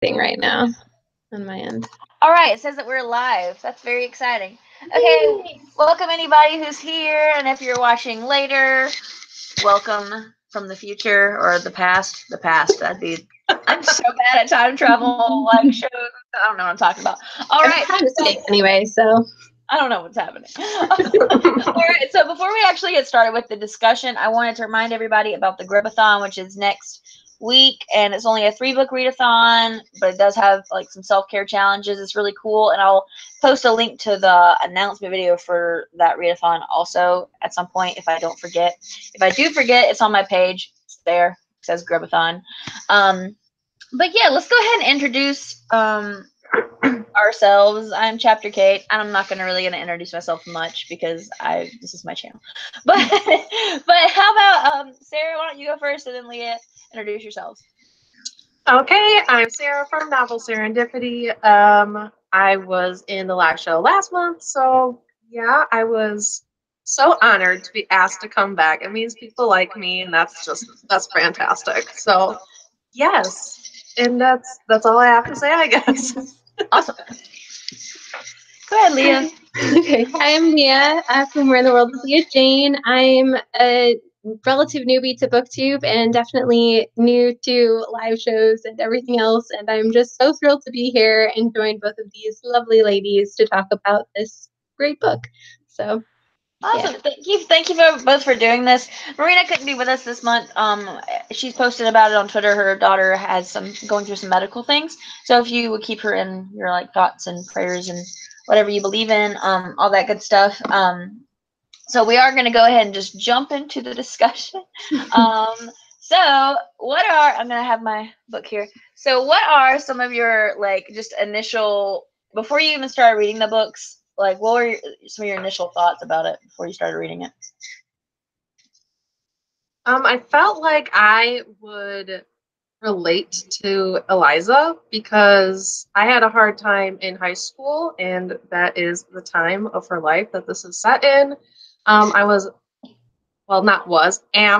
thing right now on my end. All right, it says that we're live. That's very exciting. Okay, welcome anybody who's here, and if you're watching later, welcome from the future or the past. The past. That'd be. I'm so bad at time travel like shows. I don't know what I'm talking about. All right, time mistakes anyway, so I don't know what's happening. All right, so before we actually get started with the discussion, I wanted to remind everybody about the Gripathon, which is next week, and it's only a 3-book readathon, but it does have like some self-care challenges. It's really cool, and I'll post a link to the announcement video for that readathon also at some point if I don't forget. If I do forget, it's on my page. It's there. It says Gripathon. But yeah, let's go ahead and introduce ourselves. I'm Chapter Kate, and I'm not really gonna introduce myself much because this is my channel. But how about Sarah? Why don't you go first, and then Leah, introduce yourselves. Okay, I'm Sarah from Novel Serendipity. I was in the live show last month, so yeah, I was so honored to be asked to come back. It means people like me, and that's fantastic. So yes, and that's all I have to say, I guess. Awesome. Go ahead, Leah. Okay, I'm Leah from Where in the World is Leah Jane. I'm a relative newbie to BookTube and definitely new to live shows and everything else. And I'm just so thrilled to be here and join both of these lovely ladies to talk about this great book. So awesome. Yeah. Thank you both for doing this. Marina couldn't be with us this month. She's posted about it on Twitter. Her daughter has going through some medical things. So if you would keep her in your thoughts and prayers and whatever you believe in, all that good stuff. So we are going to go ahead and just jump into the discussion. So I'm going to have my book here. So what are some of your just initial, before you even started reading the books, what were some of your initial thoughts about it before you started reading it? I felt like I would relate to Eliza because I had a hard time in high school, and that is the time of her life that this is set in. am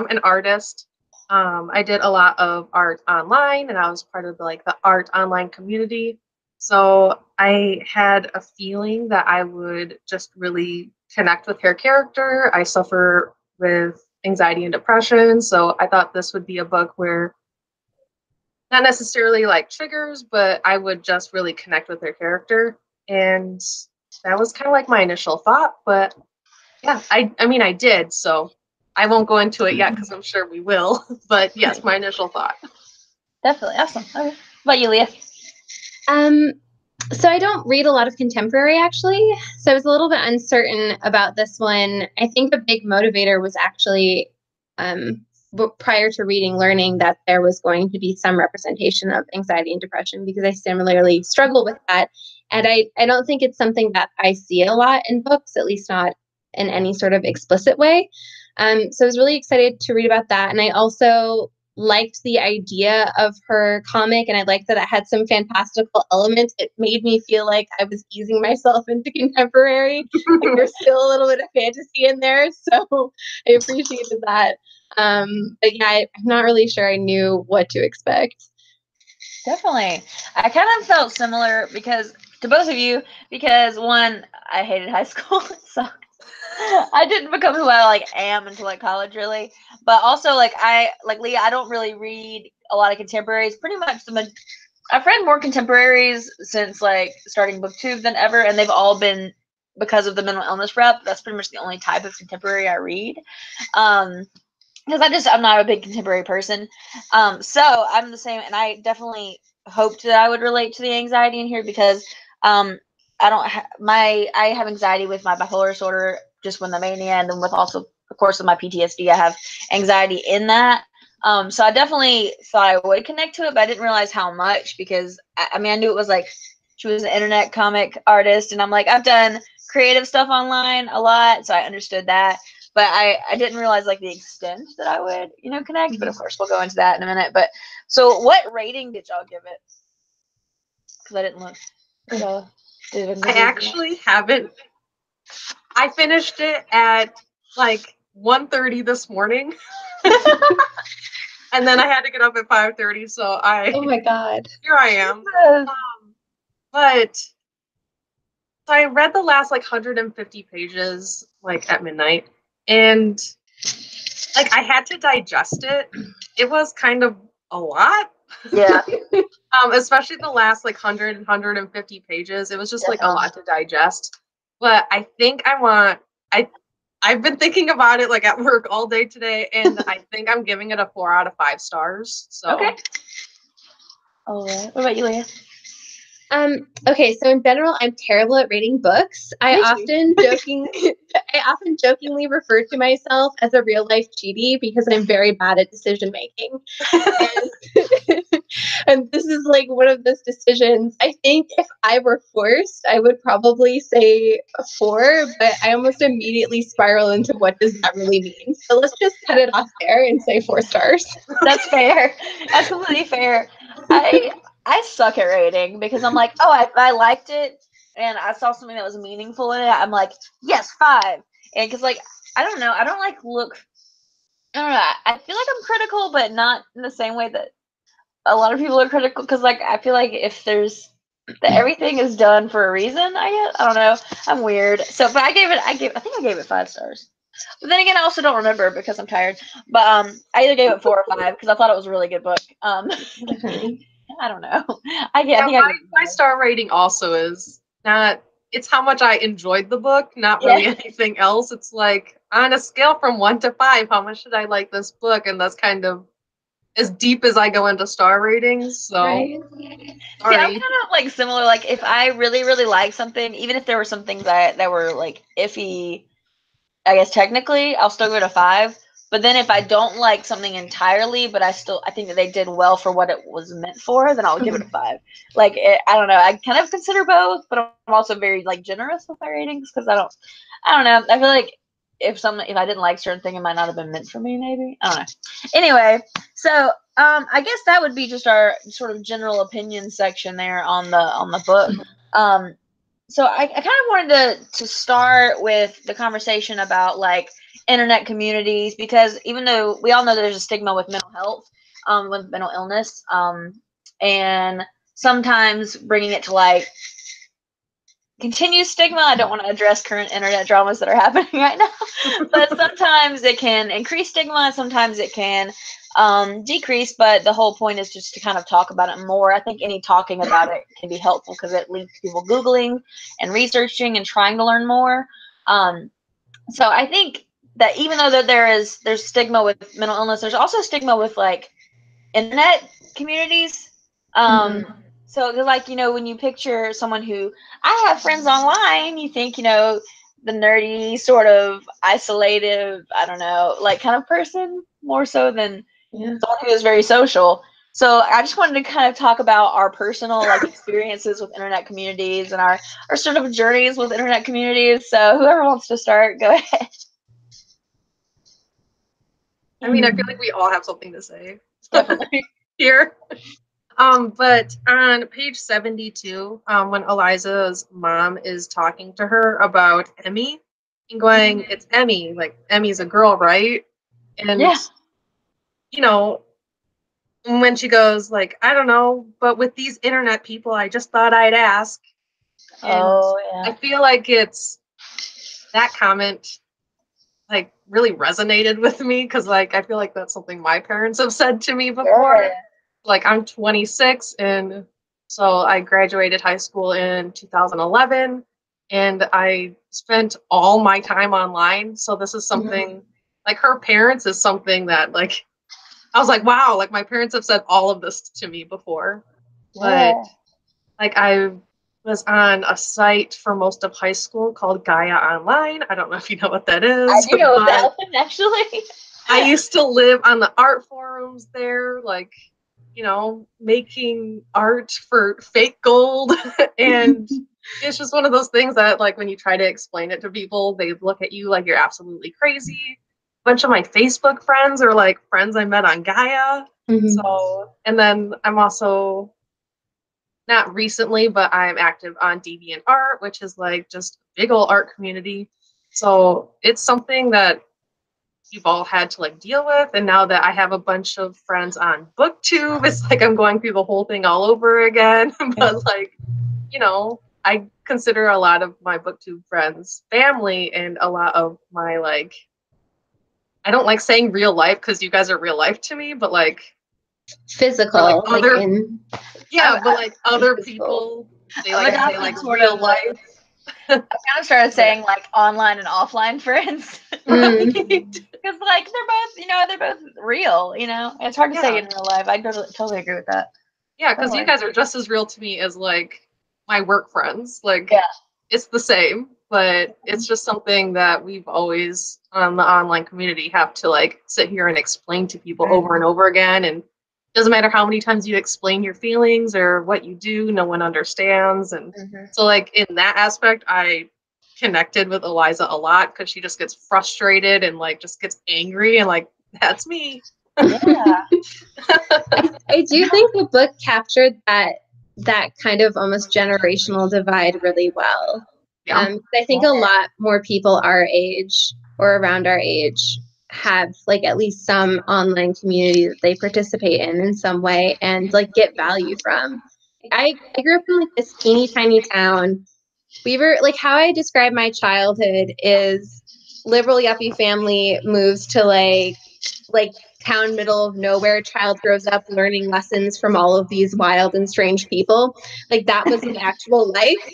an artist. I did a lot of art online, and I was part of the art online community. So I had a feeling that I would just really connect with her character. I suffer with anxiety and depression, so I thought this would be a book where not necessarily triggers, but I would just really connect with their character. And that was kind of my initial thought, but yeah, I mean, I did, so I won't go into it yet because I'm sure we will, but yes, my initial thought. Definitely. Awesome. Okay. What about you, Leah? So I don't read a lot of contemporary, actually, so I was a little bit uncertain about this one. I think a big motivator was actually prior to learning that there was going to be some representation of anxiety and depression, because I similarly struggle with that. And I don't think it's something that I see a lot in books, at least not in any sort of explicit way. So I was really excited to read about that. And I also liked the idea of her comic, and I liked that it had some fantastical elements. It made me feel like I was easing myself into contemporary. There's still a little bit of fantasy in there, so I appreciated that. But yeah, I'm not really sure I knew what to expect. Definitely. I kind of felt similar to both of you, because one, I hated high school. It sucked. I didn't become who I am until college, really. But also Leah, I don't really read a lot of contemporaries. Pretty much I've read more contemporaries since starting BookTube than ever, and they've all been because of the mental illness rep. That's pretty much the only type of contemporary I read. Because I'm not a big contemporary person. So I'm the same, and I definitely hoped that I would relate to the anxiety in here, because I have anxiety with my bipolar disorder, just with the mania, and then with also, of course, with my PTSD, I have anxiety in that. So I definitely thought I would connect to it, but I didn't realize how much, because I knew it was she was an internet comic artist, and I've done creative stuff online a lot, so I understood that. But I didn't realize the extent that I would, connect. But of course, we'll go into that in a minute. But so, what rating did y'all give it? Because I didn't look. I actually haven't. I finished it at 1:30 this morning. And then I had to get up at 5:30, so Oh my God. here I am. But so I read the last like 150 pages like at midnight, and like I had to digest it. It was kind of a lot. Yeah, Especially the last like 150 pages. It was just like a definitely. lot to digest. But I think I've been thinking about it like at work all day today, and I think I'm giving it a 4 out of 5 stars. So Okay. All right. What about you, Leah? Okay, so in general, I'm terrible at reading books. I often jokingly refer to myself as a real life Chidi because I'm very bad at decision making. And, and this is like one of those decisions. I think if I were forced, I would probably say a 4, but I almost immediately spiral into what does that really mean? So let's just cut it off there and say 4 stars. That's fair. That's completely fair. I suck at rating because I'm like, oh, I liked it and I saw something that was meaningful in it. I'm like, yes, 5. And because like I don't know, I don't like look. I don't know. I feel like I'm critical, but not in the same way that a lot of people are critical. Because like I feel like if there's that everything is done for a reason. I guess I don't know. I'm weird. So, but I think I gave it 5 stars. But then again, I also don't remember because I'm tired. But I either gave it 4 or 5 because I thought it was a really good book. I don't know. I think I gave it my 5. star rating also is not. It's how much I enjoyed the book, not Yeah. really anything else. It's like on a scale from 1 to 5, how much did I like this book? And that's kind of as deep as I go into star ratings. So Right. See, I'm sorry. kind of like similar. Like if I really, really like something, even if there were some things that were like iffy, I guess technically, I'll still give it a 5. But then if I don't like something entirely, but I think that they did well for what it was meant for, then I'll give it a 5. Like I don't know. I kind of consider both, but I'm also very like generous with my ratings because I don't know. I feel like if I didn't like certain thing, it might not have been meant for me. Maybe I don't know. Anyway, so I guess that would be just our sort of general opinion section there on the book. So I kind of wanted to start with the conversation about like internet communities because even though we all know that there's a stigma with mental health, with mental illness, and sometimes bringing it to like continued stigma. I don't want to address current internet dramas that are happening right now, but sometimes it can increase stigma, sometimes it can decrease, but the whole point is just to kind of talk about it more. I think any talking about it can be helpful because it leads people Googling and researching and trying to learn more. So I think that even though that there's stigma with mental illness, there's also stigma with like internet communities. So like, when you picture someone who I have friends online, you think, the nerdy sort of isolative, I don't know, like kind of person more so than someone who is very social. So I just wanted to kind of talk about our personal like experiences with internet communities and our sort of journeys with internet communities. So whoever wants to start, go ahead. I mean, I feel like we all have something to say. Definitely. Here. But on page 72, when Eliza's mom is talking to her about Emmy and going, it's Emmy, like Emmy's a girl, right? And Yeah. When she goes like, I don't know, but with these internet people, I just thought I'd ask. And Yeah. I feel like it's that comment like really resonated with me because like I feel like that's something my parents have said to me before. Yeah. Like I'm 26 and so I graduated high school in 2011 and I spent all my time online. So this is something like her parents is something that like I was like, wow, like my parents have said all of this to me before. But like I was on a site for most of high school called Gaia Online. I don't know if you know what that I is. do know but that one actually. I used to live on the art forums there, like, making art for fake gold. And it's just one of those things that, like, when you try to explain it to people, they look at you like you're absolutely crazy. A bunch of my Facebook friends are like friends I met on Gaia. So, and then I'm also not recently, but I'm active on DeviantArt, which is like just a big old art community. So it's something that you've all had to like deal with. And now that I have a bunch of friends on BookTube, it's like I'm going through the whole thing all over again. But like, you know, I consider a lot of my BookTube friends family, and a lot of my like, I don't like saying real life because you guys are real life to me, but like physical, like other, I- but like other physical. people, they like say like real life. I kind of started saying like online and offline friends. Right. Because like they're both real, It's hard to say Yeah. in real life. I totally agree with that. Yeah, because you Totally. guys are just as real to me as like my work friends. Like, Yeah. it's the same, but it's just something that we've always on the online community have to like sit here and explain to people over and over again. And it doesn't matter how many times you explain your feelings or what you do, no one understands. And so, like, in that aspect, I connected with Eliza a lot because she just gets frustrated and like just gets angry, and like, that's me. Yeah. I do think the book captured that kind of almost generational divide really well. Yeah. I think a lot more people our age or around our age have like at least some online community that they participate in some way and like get value from. I grew up in like this teeny tiny town. We were like, how I describe my childhood is liberal yuppie family moves to like town middle of nowhere, child grows up learning lessons from all of these wild and strange people. Like that was an actual life.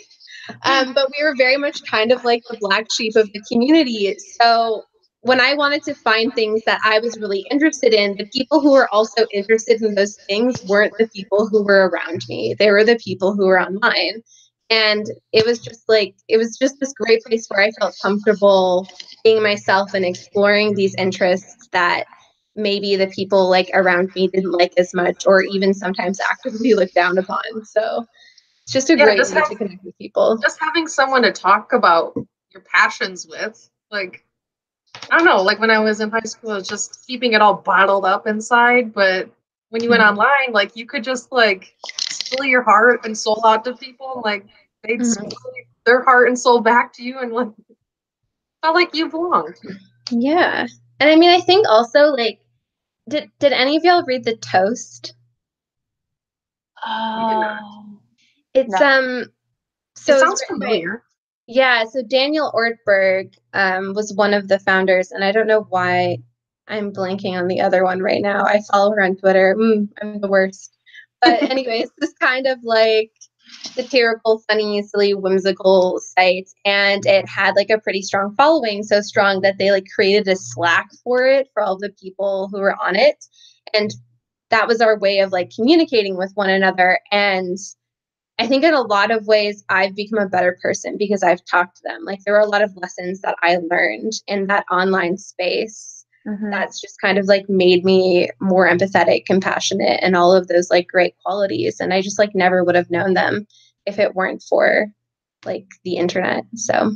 But we were very much kind of like the black sheep of the community. So when I wanted to find things that I was really interested in, the people who were also interested in those things weren't the people who were around me. They were the people who were online. And it was just this great place where I felt comfortable being myself and exploring these interests that maybe the people like around me didn't like as much, or even sometimes actively looked down upon. So it's just a great way to connect with people. Just having someone to talk about your passions with, like, I don't know, like when I was in high school, it's just keeping it all bottled up inside. But when you went online, like you could just like spill your heart and soul out to people, and like they'd spill their heart and soul back to you, and like felt like you belonged. Yeah. And I mean, I think also like, did any of y'all read The Toast? It's No. so It it's sounds written by, familiar. yeah, so Daniel Ortberg was one of the founders, and I don't know why I'm blanking on the other one right now. I follow her on Twitter. I'm the worst. But anyways, this kind of like satirical, funny, silly, whimsical site, and it had like a pretty strong following, so strong that they like created a Slack for it for all the people who were on it, and that was our way of like communicating with one another. And I think in a lot of ways I've become a better person because I've talked to them. Like there were a lot of lessons that I learned in that online space that's just kind of like made me more empathetic, compassionate, and all of those like great qualities. And I just like never would have known them if it weren't for like the internet. So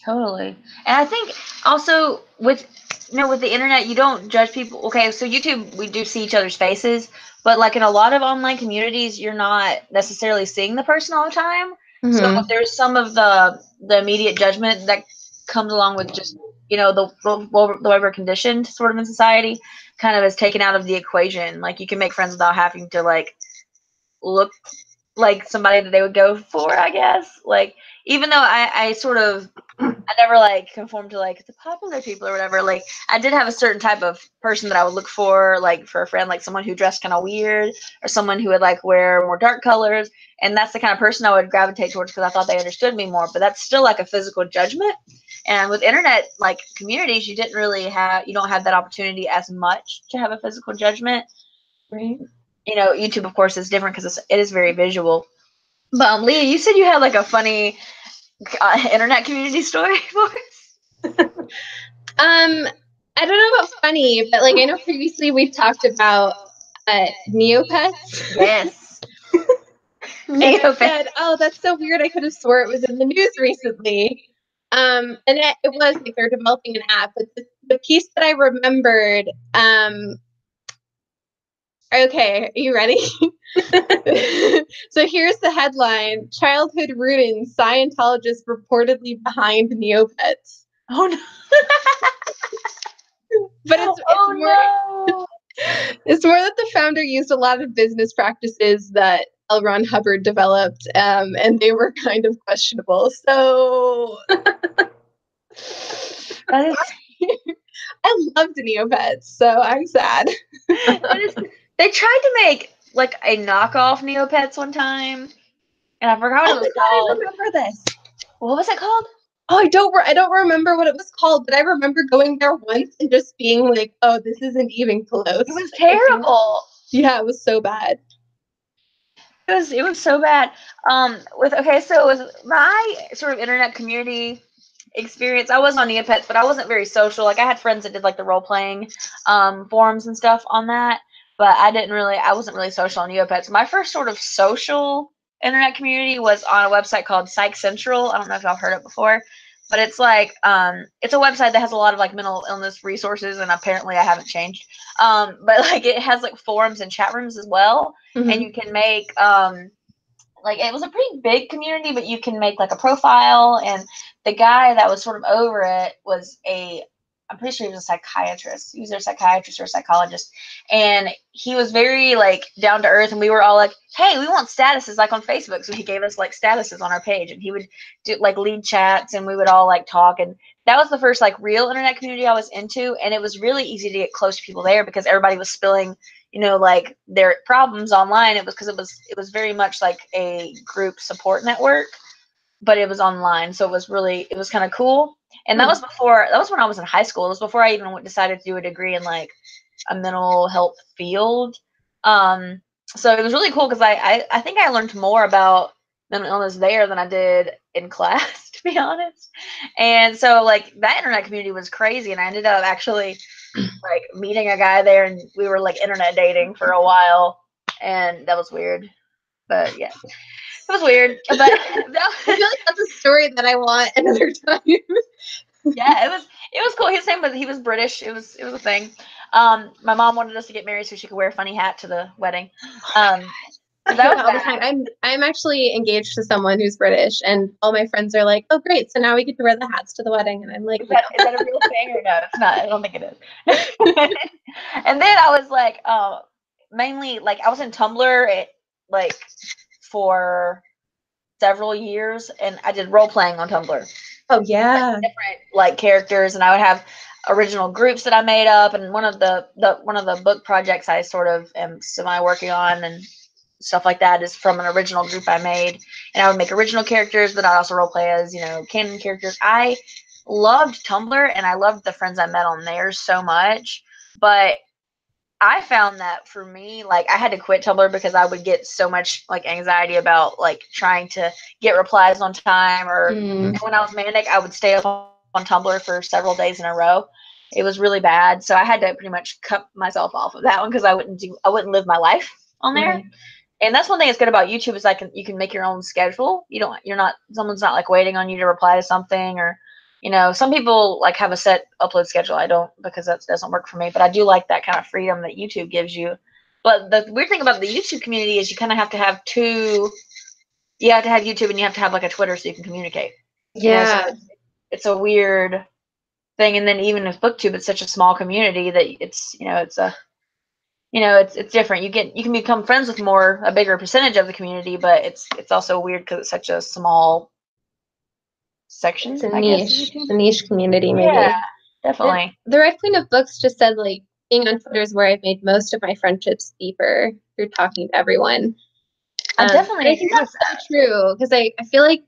Totally. And I think also with the internet, you don't judge people. Okay, so YouTube, we do see each other's faces, but like in a lot of online communities, you're not necessarily seeing the person all the time. So there's some of the immediate judgment that comes along with just the way we're conditioned sort of in society, kind of is taken out of the equation. Like you can make friends without having to like look like somebody that they would go for, I guess. Like even though I sort of I never like conformed to like the popular people or whatever. Like I did have a certain type of person that I would look for, like for a friend, like someone who dressed kind of weird or someone who would like wear more dark colors. And that's the kind of person I would gravitate towards because I thought they understood me more. But that's still like a physical judgment. And with internet like communities, you don't have that opportunity as much to have a physical judgment. right. YouTube of course is different because it is very visual. But Leah, you said you had like a funny internet community story for us? I don't know about funny, but like I know previously we've talked about Neopets. Yes. And I said, oh, that's so weird. I could have swore it was in the news recently. And it was like they're developing an app. But the piece that I remembered, okay, are you ready? So here's the headline: Childhood ruined, Scientologist reportedly behind Neopets. Oh no. But it's more it's more that the founder used a lot of business practices that L. Ron Hubbard developed, and they were kind of questionable. So That is, I loved Neopets, so I'm sad. they tried to make like a knockoff Neopets one time, and I forgot what it was called. I remember this. What was it called? Oh, I don't remember what it was called, but I remember going there once and just being like, "Oh, this isn't even close." It was terrible. Yeah, it was so bad. It was so bad. So it was my sort of internet community experience. I was on Neopets, but I wasn't very social. Like I had friends that did like the role playing forums and stuff on that, but I wasn't really social on Neopets. My first sort of social internet community was on a website called Psych Central. I don't know if y'all heard it before, but it's like it's a website that has a lot of like mental illness resources, and apparently I haven't changed. But like it has like forums and chat rooms as well, and you can make like it was a pretty big community, but you can make like a profile, and the guy that was sort of over it was I'm pretty sure he was a psychiatrist. He was either a psychiatrist or a psychologist, and he was very like down to earth, and we were all like, hey, we want statuses like on Facebook. So he gave us like statuses on our page, and he would do like lead chats, and we would all like talk. And that was the first like real internet community I was into, and it was really easy to get close to people there because everybody was spilling, you know, like their problems online. It was because it was very much like a group support network, but it was online, so it was kind of cool. And that was when I was in high school. It was before I even decided to do a degree in like a mental health field. So it was really cool because I think I learned more about mental illness there than I did in class, to be honest. And so like that internet community was crazy, and I ended up actually like meeting a guy there, and we were like internet dating for a while, and that was weird. But yeah, it was weird. But I feel like that's a story that I want another time. yeah, it was cool. He was British. It was a thing. My mom wanted us to get married so she could wear a funny hat to the wedding. I hear that all the time. I'm actually engaged to someone who's British, and all my friends are like, "Oh, great! So now we get to wear the hats to the wedding." And I'm like, is that a real thing or no? It's not. I don't think it is. And then I was like, mainly like I was in Tumblr like for several years, and I did role playing on Tumblr. Oh yeah, like, different like characters, and I would have original groups that I made up. And one of the book projects I sort of am semi working on and stuff like that is from an original group I made, and I would make original characters, but I also role play as, you know, canon characters. I loved Tumblr, and I loved the friends I met on there so much, but I found that for me, like I had to quit Tumblr because I would get so much like anxiety about like trying to get replies on time, or and when I was manic, I would stay up on Tumblr for several days in a row. It was really bad, so I had to pretty much cut myself off of that one because I wouldn't live my life on there. Right. And that's one thing that's good about YouTube is you can make your own schedule. Someone's not like waiting on you to reply to something, or, you know, some people like have a set upload schedule. I don't, because that doesn't work for me, but I do like that kind of freedom that YouTube gives you. But the weird thing about the YouTube community is you kind of have to have you have to have YouTube and you have to have like a Twitter so you can communicate. Yeah. So it's a weird thing. And then even with BookTube, it's such a small community that it's different. You can become friends with a bigger percentage of the community, but it's also weird because it's such a small section. It's a niche community, maybe. Yeah, definitely. The Red Queen of Books just said, like, being on Twitter is where I've made most of my friendships deeper through talking to everyone. I definitely I think that's so true, because I feel like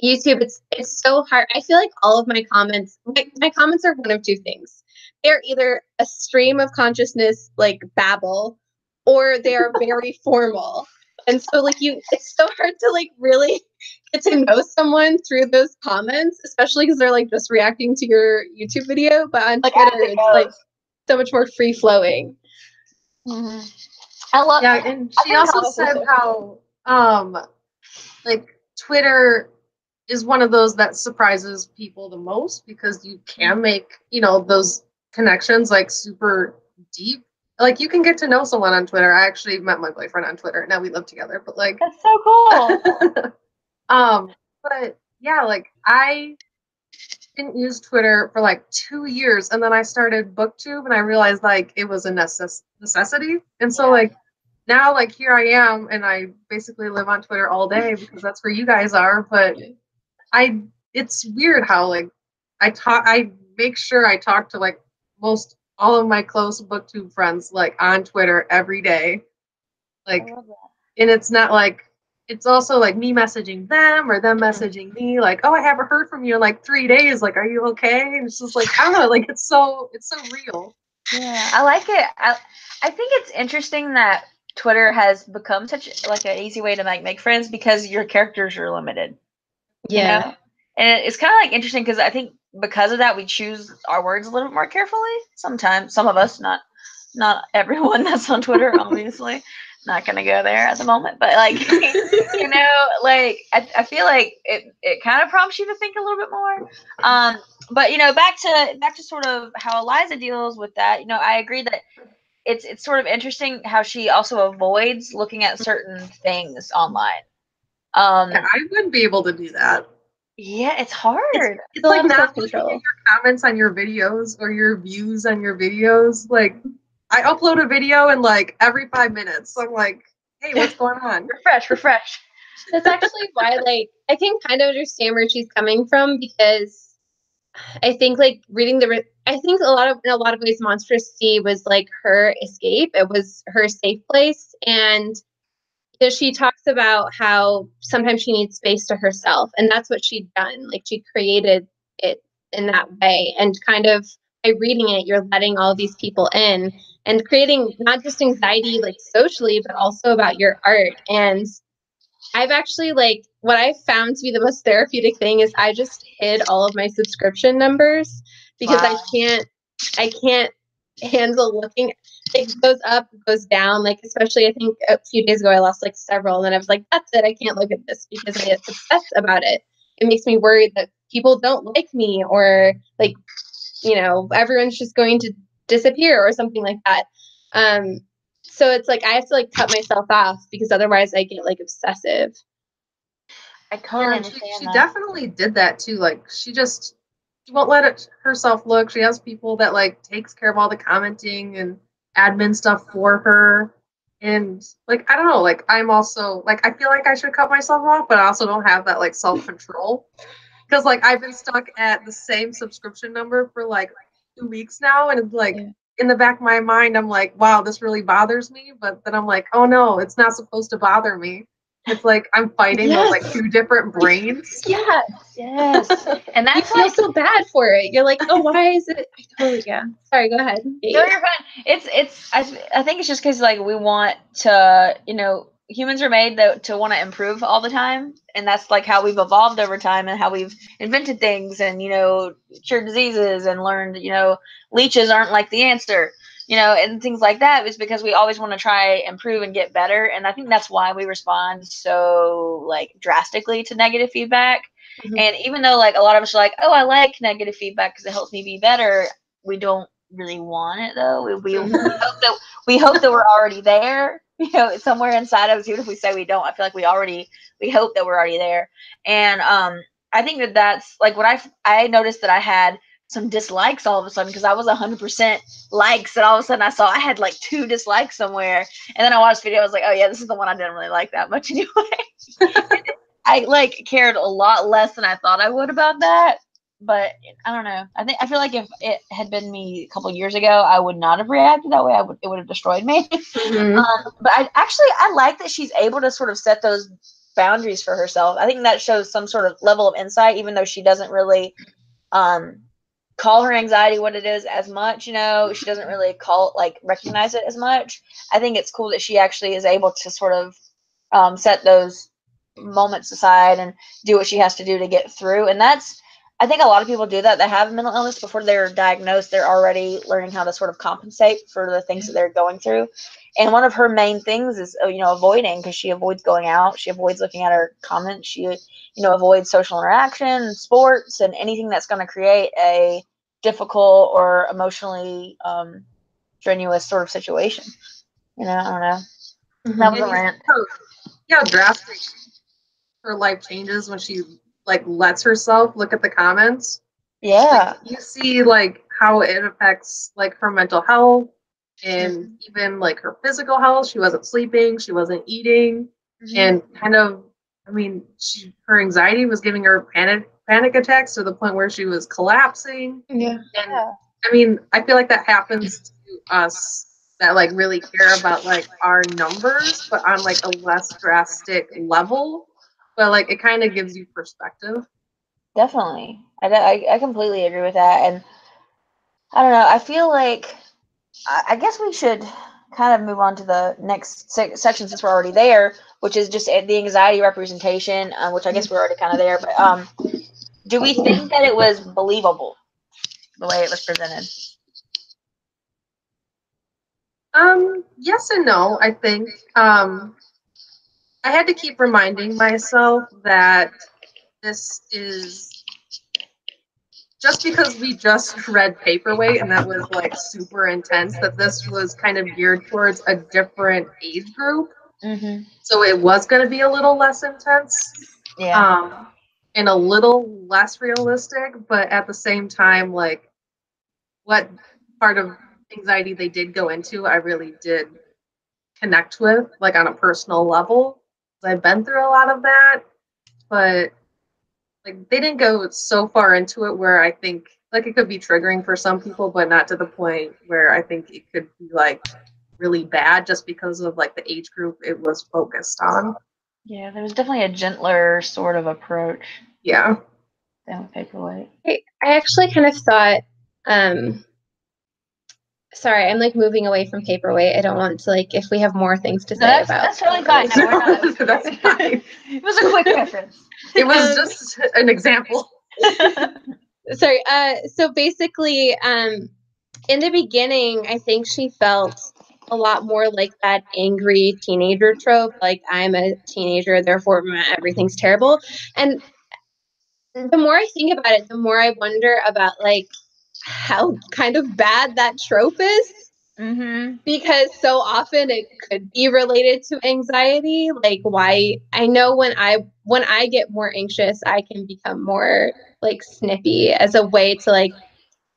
YouTube, it's so hard. I feel like all of my comments are one of two things. They're either a stream of consciousness, like babble, or they are very formal. And so like it's so hard to like really get to know someone through those comments, especially because they're like just reacting to your YouTube video. But on Twitter, it's like so much more free flowing. Mm-hmm. I love. Yeah, and she also said how like Twitter is one of those that surprises people the most because you can make, you know, those connections like super deep. Like you can get to know someone on Twitter. I actually met my boyfriend on Twitter. Now we live together, but like that's so cool. But yeah, like I didn't use Twitter for like 2 years, and then I started BookTube, and I realized like it was a necessity. And so like now like here I am, and I basically live on Twitter all day because that's where you guys are. But it's weird how like I make sure I talk to like most all of my close BookTube friends like on Twitter every day. Like, and it's not like it's also like me messaging them or them messaging me like, oh, I haven't heard from you in like 3 days. Like, are you okay? And it's just like, I don't know, like it's so real. Yeah, I like it. I think it's interesting that Twitter has become such like an easy way to like make friends because your characters are limited. Yeah. You know? And it's kind of like interesting because I think because of that we choose our words a little bit more carefully. Sometimes, some of us, not everyone that's on Twitter, obviously. Not gonna go there at the moment, but like you know, like I feel like it kind of prompts you to think a little bit more. But you know, back to sort of how Eliza deals with that. You know, I agree that it's sort of interesting how she also avoids looking at certain things online. Yeah, I wouldn't be able to do that. Yeah, it's hard. It's like not looking at your comments on your videos or your views on your videos. Like, I upload a video and like every 5 minutes, I'm like, hey, what's going on? Refresh. That's actually why, like, I can kind of understand where she's coming from because I think, like, I think in a lot of ways, Monstrous Sea was like her escape. It was her safe place, and she talks about how sometimes she needs space to herself, and that's what she'd done. Like, she created it in that way, and kind of by reading it, you're letting all of these people in and creating not just anxiety, like socially, but also about your art. And I've actually like what I've found to be the most therapeutic thing is I just hid all of my subscription numbers because I can't handle looking. It goes up, goes down. Like especially I think a few days ago I lost like several, and then I was like, that's it. I can't look at this because I get obsessed about it. It makes me worried that people don't like me or like everyone's just going to disappear or something like that. So it's like I have to like cut myself off because otherwise I get like obsessive. I totally And understand she that. definitely did that too. Like she won't let herself look. She has people that like takes care of all the commenting and admin stuff for her. And like I don't know, like I'm also like I feel like I should cut myself off, but I also don't have that like self-control. Because like I've been stuck at the same subscription number for like 2 weeks now, and it's like in the back of my mind, I'm like, wow, this really bothers me. But then I'm like, oh no, it's not supposed to bother me. It's like I'm fighting those like two different brains. Yes. And that's you feel so bad for it. You're like, oh, why is it? Sorry, go ahead. No, you're fine. I think it's just because like we want to, humans are made to want to improve all the time, and that's like how we've evolved over time and how we've invented things and cured diseases and learned leeches aren't like the answer, and things like that is because we always want to try improve and get better, and I think that's why we respond so like drastically to negative feedback. Mm-hmm. And even though like a lot of us are like, oh, I like negative feedback because it helps me be better, we don't really want it though. We hope that we're already there, somewhere inside of us. Even if we say we don't, I feel like we hope that we're already there. And I think that's like what I noticed that I had some dislikes all of a sudden because I was 100% likes, and all of a sudden I saw I had like 2 dislikes somewhere, and then I watched the video. I was like, oh yeah, this is the one I didn't really like that much anyway. I like cared a lot less than I thought I would about that. But I don't know. I feel like if it had been me a couple of years ago, I would not have reacted that way. It would have destroyed me. Mm-hmm. But I like that she's able to sort of set those boundaries for herself. I think that shows some sort of level of insight, even though she doesn't really call her anxiety what it is as much. She doesn't really recognize it as much. I think it's cool that she actually is able to sort of set those moments aside and do what she has to do to get through. And I think a lot of people do that. They have mental illness before they're diagnosed. They're already learning how to sort of compensate for the things that they're going through. And one of her main things is, avoiding, because she avoids going out. She avoids looking at her comments. She, avoids social interaction, sports, and anything that's going to create a difficult or emotionally strenuous sort of situation. I don't know. Mm-hmm. That was a rant. How drastic her life changes when she like lets herself look at the comments. Yeah. You see like how it affects like her mental health and even like her physical health. She wasn't sleeping, she wasn't eating, and kind of, I mean, her anxiety was giving her panic attacks to the point where she was collapsing. Yeah. And I mean, I feel like that happens to us that like really care about like our numbers, but on like a less drastic level. But like it kind of gives you perspective. Definitely. I completely agree with that. And I don't know. I feel like I guess we should kind of move on to the next section since we're already there, which is just the anxiety representation, which I guess we're already kind of there. But do we think that it was believable the way it was presented? Yes and no, I think. I had to keep reminding myself that this is just because we just read Paperweight and that was like super intense, that this was kind of geared towards a different age group. Mm-hmm. So it was going to be a little less intense. Yeah. And a little less realistic, but at the same time, like what part of anxiety they did go into, I really did connect with, like on a personal level. I've been through a lot of that, but like they didn't go so far into it where I think like it could be triggering for some people, but not to the point where I think it could be like really bad just because of like the age group it was focused on. Yeah, there was definitely a gentler sort of approach Yeah. than with Paperweight. I actually kind of thought, sorry, I'm like moving away from Paperweight. I don't want to like if we have more things to No, say about. that's totally fine. No, we're not. That's fine. It was a quick reference. It was just an example. Sorry. So basically, in the beginning, I think she felt a lot more like that angry teenager trope, like I'm a teenager, therefore everything's terrible. And the more I think about it, the more I wonder about like how kind of bad that trope is. Mm-hmm. Because so often it could be related to anxiety. Like why I know when I get more anxious, I can become more like snippy as a way to like,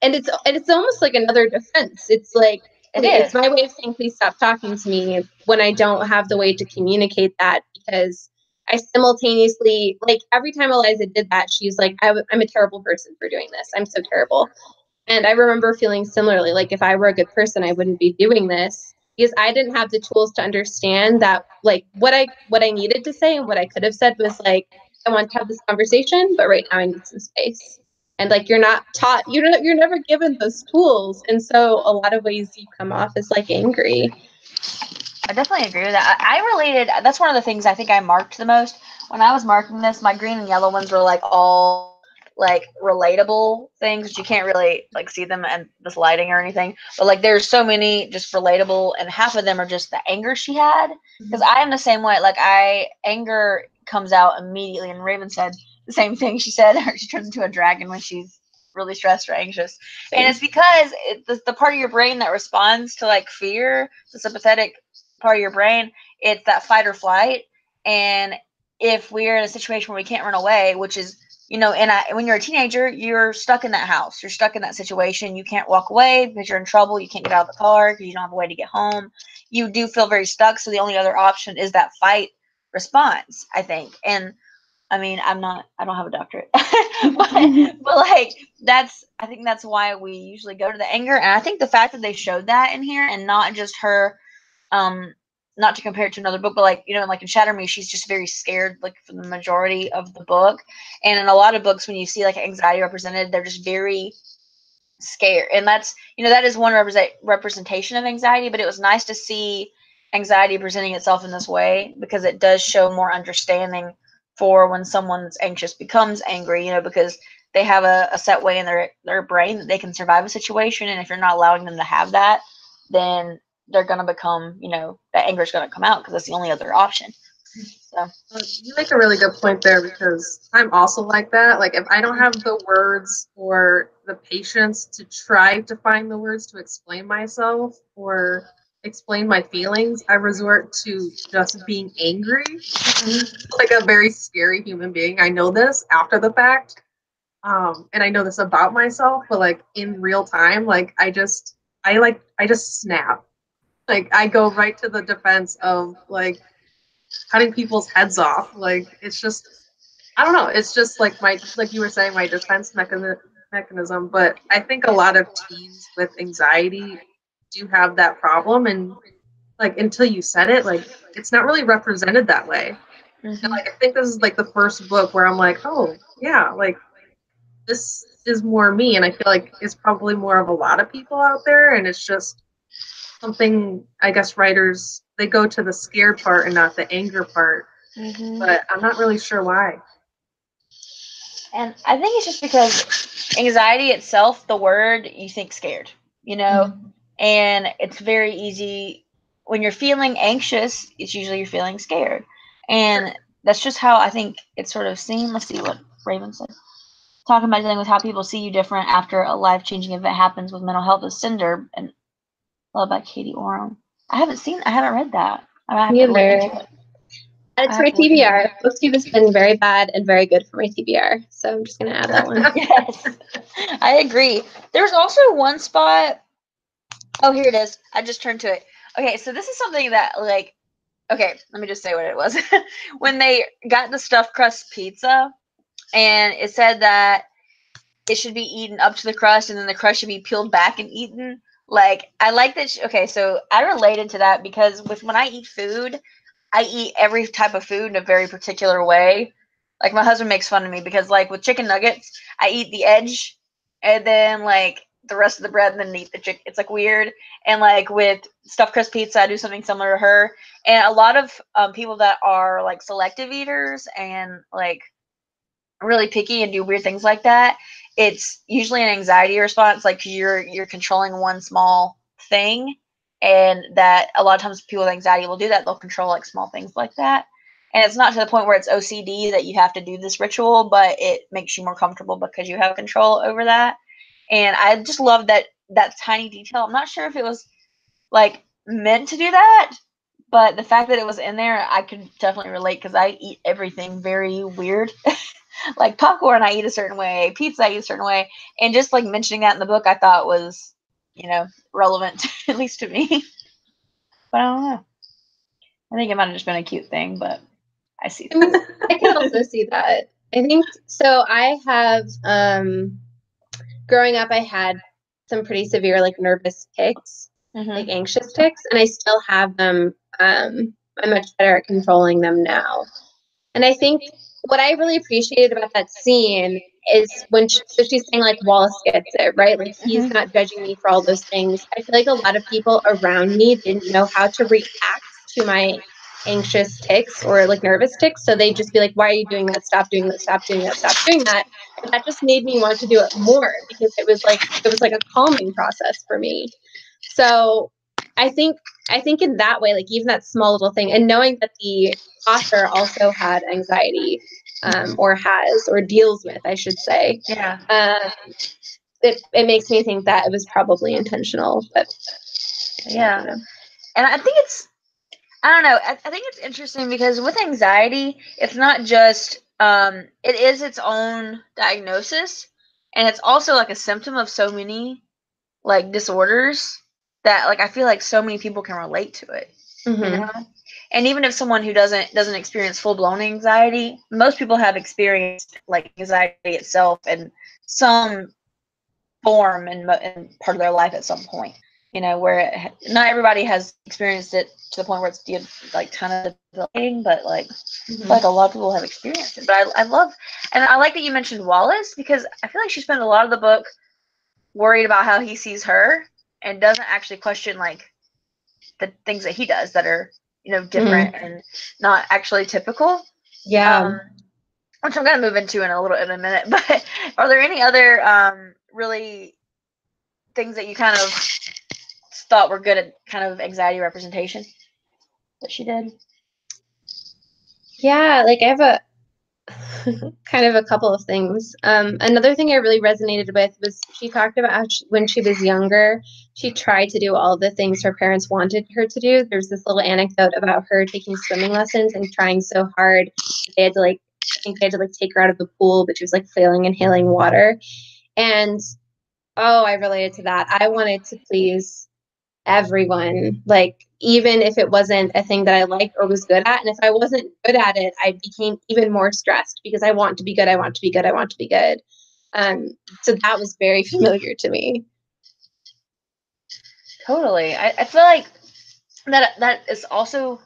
and it's almost like another defense. It's like it's my way of saying please stop talking to me when I don't have the way to communicate that, because I simultaneously, like every time Eliza did that, she's like, I'm a terrible person for doing this. I'm so terrible. And I remember feeling similarly, like if I were a good person, I wouldn't be doing this, because I didn't have the tools to understand that like what I needed to say and what I could have said was like, I want to have this conversation, but right now I need some space. And like you're not taught, you're never given those tools. And so a lot of ways you come off as like angry. I definitely agree with that. I related, that's one of the things I think I marked the most. When I was marking this, my green and yellow ones were like all like relatable things, but you can't really like see them in this lighting or anything. But like there's so many just relatable, and half of them are just the anger she had. Because I am the same way. Like anger comes out immediately, and Raven said the same thing. She said she turns into a dragon when she's really stressed or anxious. Same. And it's because the part of your brain that responds to like fear, the sympathetic part of your brain, it's that fight or flight. And if we're in a situation where we can't run away, which is, when you're a teenager, you're stuck in that house, you're stuck in that situation, you can't walk away because you're in trouble, you can't get out of the car because you don't have a way to get home, you do feel very stuck. So the only other option is that fight response, I think. And I mean, I don't have a doctorate, but like I think that's why we usually go to the anger. And I think the fact that they showed that in here and not just her, not to compare it to another book, but like, like in Shatter Me, she's just very scared, like for the majority of the book. And in a lot of books, when you see like anxiety represented, they're just very scared. And that's, that is one representation of anxiety, but it was nice to see anxiety presenting itself in this way, because it does show more understanding for when someone's anxious becomes angry, because they have a set way in their brain that they can survive a situation. And if you're not allowing them to have that, then they're going to become, that anger is going to come out because that's the only other option. So. You make a really good point there, because I'm also like that. Like if I don't have the words or the patience to try to find the words to explain myself or explain my feelings, I resort to just being angry. Like a very scary human being. I know this after the fact. And I know this about myself, but like in real time, like I just snap. Like I go right to the defense of like cutting people's heads off. Like it's just I don't know. It's just like like you were saying, my defense mechanism. But I think a lot of teens with anxiety do have that problem, and like until you said it, like it's not really represented that way. Mm-hmm. Like I think this is like the first book where I'm like, oh yeah, like this is more me, and I feel like it's probably more of a lot of people out there, and it's just something I guess writers they go to the scared part and not the anger part, Mm-hmm. but I'm not really sure why. And I think it's just because anxiety itself, the word, you think scared, you know? Mhm. And it's very easy when you're feeling anxious, it's usually you're feeling scared. And that's just how I think it's sort of seen. Let's see what Raven said. Talking about dealing with how people see you different after a life-changing event happens with mental health as Cinder and Love by Katie Oram. I haven't read that. I have to look Neither. into it. It's my TBR. BookTube has been very bad and very good for my TBR, so I'm just gonna add that one. Yes, I agree. There's also one spot. Oh, here it is. I just turned to it. Okay, so this is something that, like, okay, let me just say what it was. When they got the stuffed crust pizza, and it said that it should be eaten up to the crust, and then the crust should be peeled back and eaten. Like, I like that. Okay, so I related to that because with when I eat food, I eat every type of food in a very particular way. Like my husband makes fun of me because like with chicken nuggets, I eat the edge and then like the rest of the bread and then eat the chicken. It's like weird. And like with stuffed crust pizza, I do something similar to her. And a lot of people that are like selective eaters and like really picky and do weird things like that, it's usually an anxiety response. Like you're controlling one small thing, and that a lot of times people with anxiety will do that. They'll control like small things like that, and it's not to the point where it's OCD that you have to do this ritual, but it makes you more comfortable because you have control over that. And I just love that tiny detail. I'm not sure if it was like meant to do that, but the fact that it was in there, I could definitely relate because I eat everything very weird. Like popcorn, I eat a certain way, pizza, I eat a certain way, and just like mentioning that in the book, I thought was, relevant at least to me. But I don't know. I think it might have just been a cute thing, but I see I mean, that. I can also see that. I think so. I have, growing up, I had some pretty severe, like, nervous tics, like anxious tics, and I still have them. I'm much better at controlling them now. And I think what I really appreciated about that scene is when so she's saying like Wallace gets it, right? Like he's not judging me for all those things. I feel like a lot of people around me didn't know how to react to my anxious tics or like nervous tics. So they'd just be like, why are you doing that? Stop doing that, stop doing that, stop doing that. And that just made me want to do it more because it was like a calming process for me. So I think in that way, like even that small little thing, and knowing that the author also had anxiety, or has, or deals with, I should say. Yeah. It makes me think that it was probably intentional, but Yeah. And I think I don't know. I think it's interesting because with anxiety, it's not just, it is its own diagnosis, and it's also like a symptom of so many like disorders that like I feel like so many people can relate to it. Mm-hmm. You know? And even if someone who doesn't experience full blown anxiety, most people have experienced like anxiety itself in some form in part of their life at some point. Where not everybody has experienced it to the point where it's like kind of debilitating, but like like a lot of people have experienced it. But I love, and I like that you mentioned Wallace because I feel like she spent a lot of the book worried about how he sees her and doesn't actually question like the things that he does that are different and not actually typical. Yeah. Which I'm gonna move into in a minute. But are there any other really things that you kind of thought were good at kind of anxiety representation that she did? Yeah, like I have a kind of a couple of things. Another thing I really resonated with was she talked about how when she was younger, she tried to do all the things her parents wanted her to do. There's this little anecdote about her taking swimming lessons and trying so hard they had to like I think they had to like take her out of the pool, but she was like flailing and hailing water. And oh, I related to that. I wanted to please everyone, like even if it wasn't a thing that I liked or was good at. And if I wasn't good at it, I became even more stressed because I want to be good. I want to be good. I want to be good. So that was very familiar to me. Totally. I feel like that is also,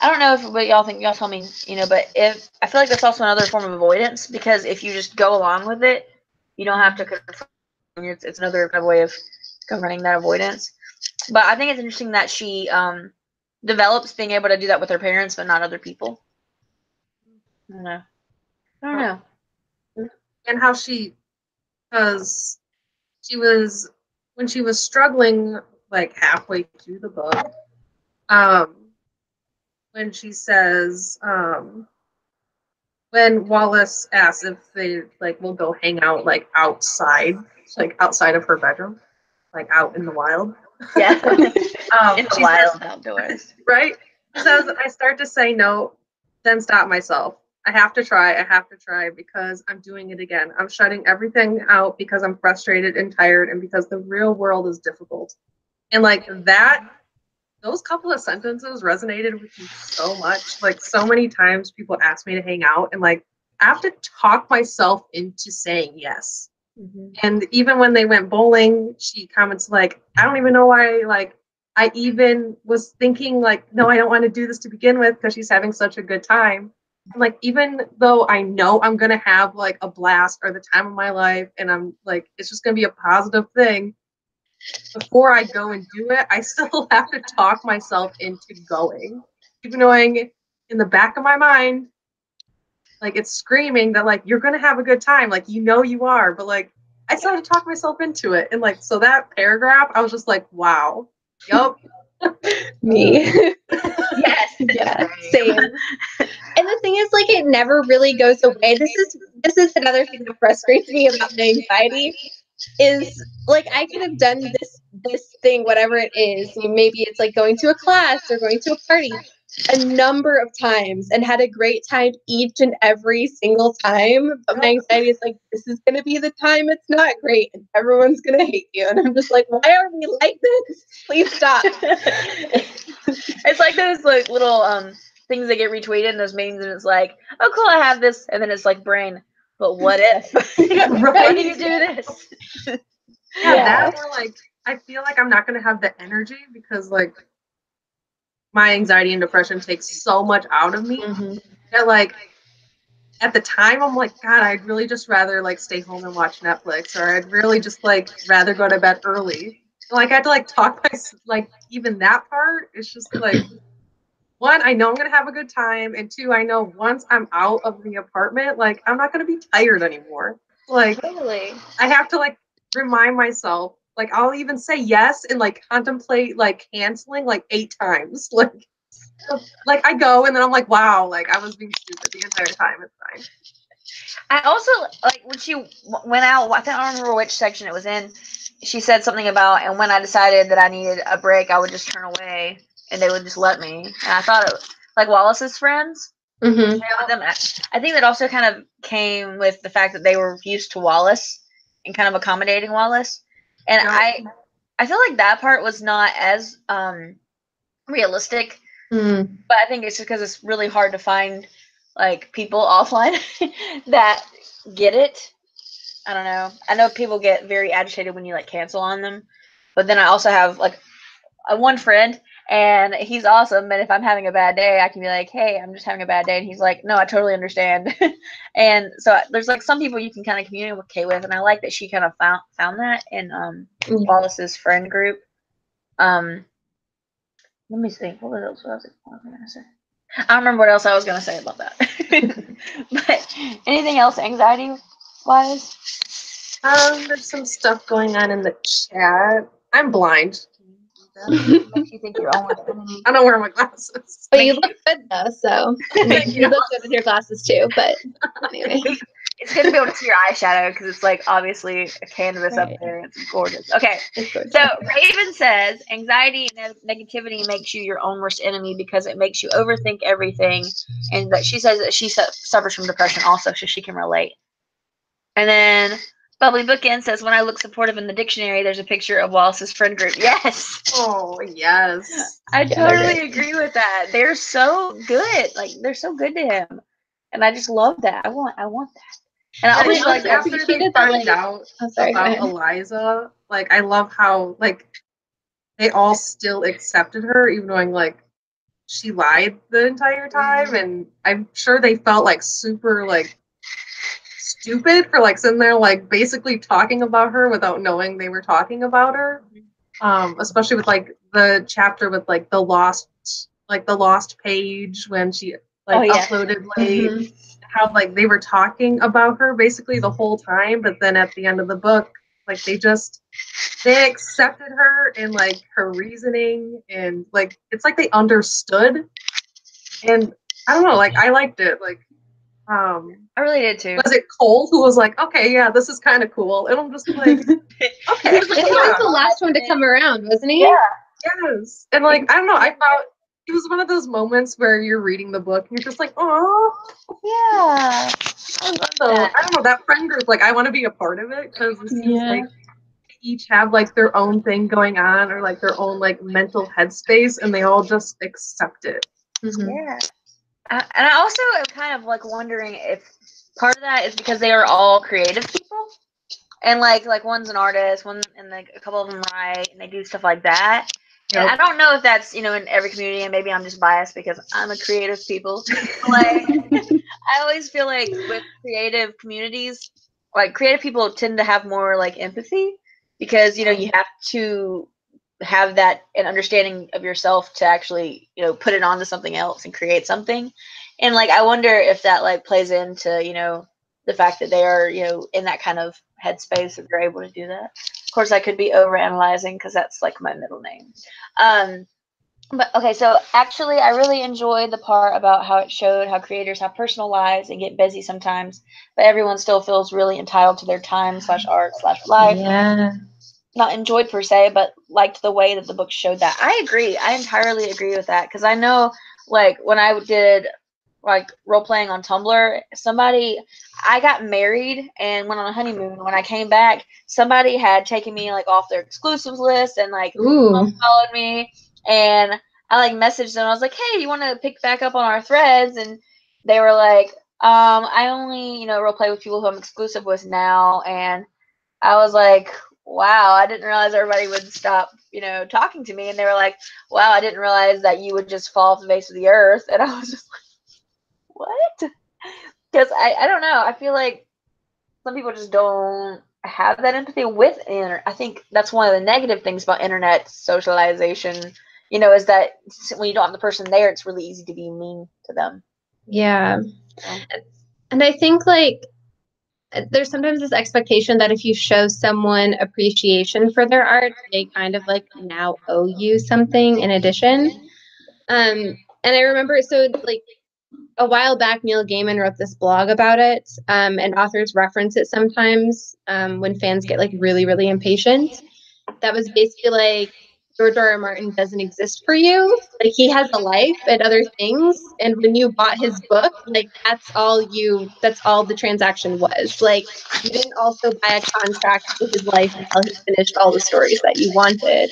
I don't know if what y'all think, y'all tell me, but if I feel like that's also another form of avoidance, because if you just go along with it, you don't have to confront. It's another kind of way of confronting that avoidance. But I think it's interesting that she develops being able to do that with her parents, but not other people. I don't know. And how because when she was struggling like halfway through the book, when she says, when Wallace asks if they like will go hang out like outside of her bedroom, like out in the wild. Yeah. In the wild says, outdoors. Right? She says, I start to say no, then stop myself. I have to try because I'm doing it again. I'm shutting everything out because I'm frustrated and tired and because the real world is difficult. And like that, those couple of sentences resonated with me so much. Like so many times people ask me to hang out and like I have to talk myself into saying yes. Mm-hmm. And even when they went bowling, she comments like, I don't even know why like I even was thinking like, no, I don't want to do this to begin with because she's having such a good time. And like, even though I know I'm going to have like a blast or the time of my life and I'm like, it's just going to be a positive thing. Before I go and do it, I still have to talk myself into going. Even knowing in the back of my mind, like it's screaming that like, you're going to have a good time. Like, you are, but like, I still have to talk myself into it. And like, so that paragraph, I was just like, wow. Yup. Me. Yes. Yeah. Same. And the thing is, like, it never really goes away. This is another thing that frustrates me about my anxiety. Is like I could have done this thing, whatever it is. Maybe it's like going to a class or going to a party a number of times and had a great time each and every single time. But my anxiety is like, this is gonna be the time it's not great and everyone's gonna hate you. And I'm just like, why are we like this? Please stop. It's like those like little things that get retweeted in those memes, and it's like, oh cool, I have this, and then it's like brain, but what if? Why do you do this? That or like I feel like I'm not gonna have the energy because like my anxiety and depression takes so much out of me that like at the time I'm like, God, I'd really just rather like stay home and watch Netflix, or I'd really just like rather go to bed early. Like I had to like talk my like even that part. It's just like one, I know I'm gonna have a good time, and two, I know once I'm out of the apartment, like I'm not gonna be tired anymore. Like totally. I have to like remind myself. Like I'll even say yes and like contemplate like canceling like 8 times. Like I go and then I'm like, wow, like I was being stupid the entire time. It's fine. I also like when she went out. I don't remember which section it was in. She said something about, and when I decided that I needed a break, I would just turn away, and they would just let me. And I thought it was like Wallace's friends. Mm-hmm. I think that also kind of came with the fact that they were used to Wallace and kind of accommodating Wallace. And I feel like that part was not as realistic. Mm. But I think it's just because it's really hard to find like people offline that get it. I don't know. I know people get very agitated when you like cancel on them, but then I also have like one friend, and he's awesome. And if I'm having a bad day, I can be like, "Hey, I'm just having a bad day," and he's like, "No, I totally understand." And so there's like some people you can kind of communicate with, and I like that she kind of found that in Wallace's friend group. Let me think. What else was I going to say? I don't remember what else I was going to say about that. But anything else anxiety-wise? There's some stuff going on in the chat. I'm blind. You think you're on with I don't wear my glasses. But you look good though, so you look good with your glasses too. But anyway, it's gonna be able to see your eyeshadow because it's like obviously a canvas up there. It's gorgeous. Okay, so Raven says anxiety and negativity makes you your own worst enemy because it makes you overthink everything, and that she says that she suffers from depression also, so she can relate. And then Bubbly Bookend says, when I look supportive in the dictionary, there's a picture of Wallace's friend group. Yes. Oh, yes. I totally agree with that. They're so good. Like, they're so good to him. And I just love that. I want that. And I always like after they find out about Eliza, like, I love how, like, they all still accepted her, even knowing, like, she lied the entire time. And I'm sure they felt, like, super, like, stupid for, like, sitting there, like, basically talking about her without knowing they were talking about her. Especially with, like, the chapter with, like, the lost page when she, like, uploaded late. How, like, they were talking about her basically the whole time, but then at the end of the book, like, they accepted her and, like, her reasoning, and, like, it's like they understood. And I don't know, like, I liked it. Like, I really did too. was it Cole who was like, okay, yeah, this is kind of cool? And I'm just like, okay. He was the last one to come around, wasn't he? Yeah. Yes. And, like, I don't know, I thought it was one of those moments where you're reading the book and you're just like, oh, yeah. I don't know, that friend group, like, I want to be a part of it because it seems like they each have, like, their own thing going on, or, like, their own, like, mental headspace, and they all just accept it. Yeah. And I also am kind of, like, wondering if part of that is because they are all creative people. And, like one's an artist, and, like, a couple of them write, and they do stuff like that. Yep. And I don't know if that's, you know, in every community, and maybe I'm just biased because I'm a creative people. Like, I always feel like with creative communities, like, creative people tend to have more, like, empathy because, you know, you have to have that an understanding of yourself to actually, you know, put it onto something else and create something. And, like, I wonder if that, like, plays into, you know, the fact that they are, you know, in that kind of headspace that they're able to do that. Of course, I could be overanalyzing because that's, like, my middle name. But okay, so actually, I really enjoyed the part about how it showed how creators have personal lives and get busy sometimes, but everyone still feels really entitled to their time /art/life. Yeah. Not enjoyed per se, but liked the way that the book showed that. I agree. I entirely agree with that because I know, like, when I did, like, role playing on Tumblr, I got married and went on a honeymoon. When I came back, somebody had taken me, like, off their exclusives list and, like, followed me. And I, like, messaged them. I was like, hey, you want to pick back up on our threads? And they were like, I only, you know, role play with people who I'm exclusive with now. And I was like, wow, I didn't realize everybody would stop, you know, talking to me. And they were like, wow, I didn't realize that you would just fall off the face of the earth. And I was just like, what? Because I don't know. I feel like some people just don't have that empathy with the internet. I think that's one of the negative things about internet socialization, you know, is that when you don't have the person there, it's really easy to be mean to them. Yeah. And I think, like, there's sometimes this expectation that if you show someone appreciation for their art, they kind of, like, now owe you something in addition. And I remember, so, like, a while back, Neil Gaiman wrote this blog about it, and authors reference it sometimes when fans get, like, really, really impatient. That was basically like, George R. R. Martin doesn't exist for you. Like, he has a life and other things, and when you bought his book, like, that's all the transaction was. Like, you didn't also buy a contract with his life until he finished all the stories that you wanted.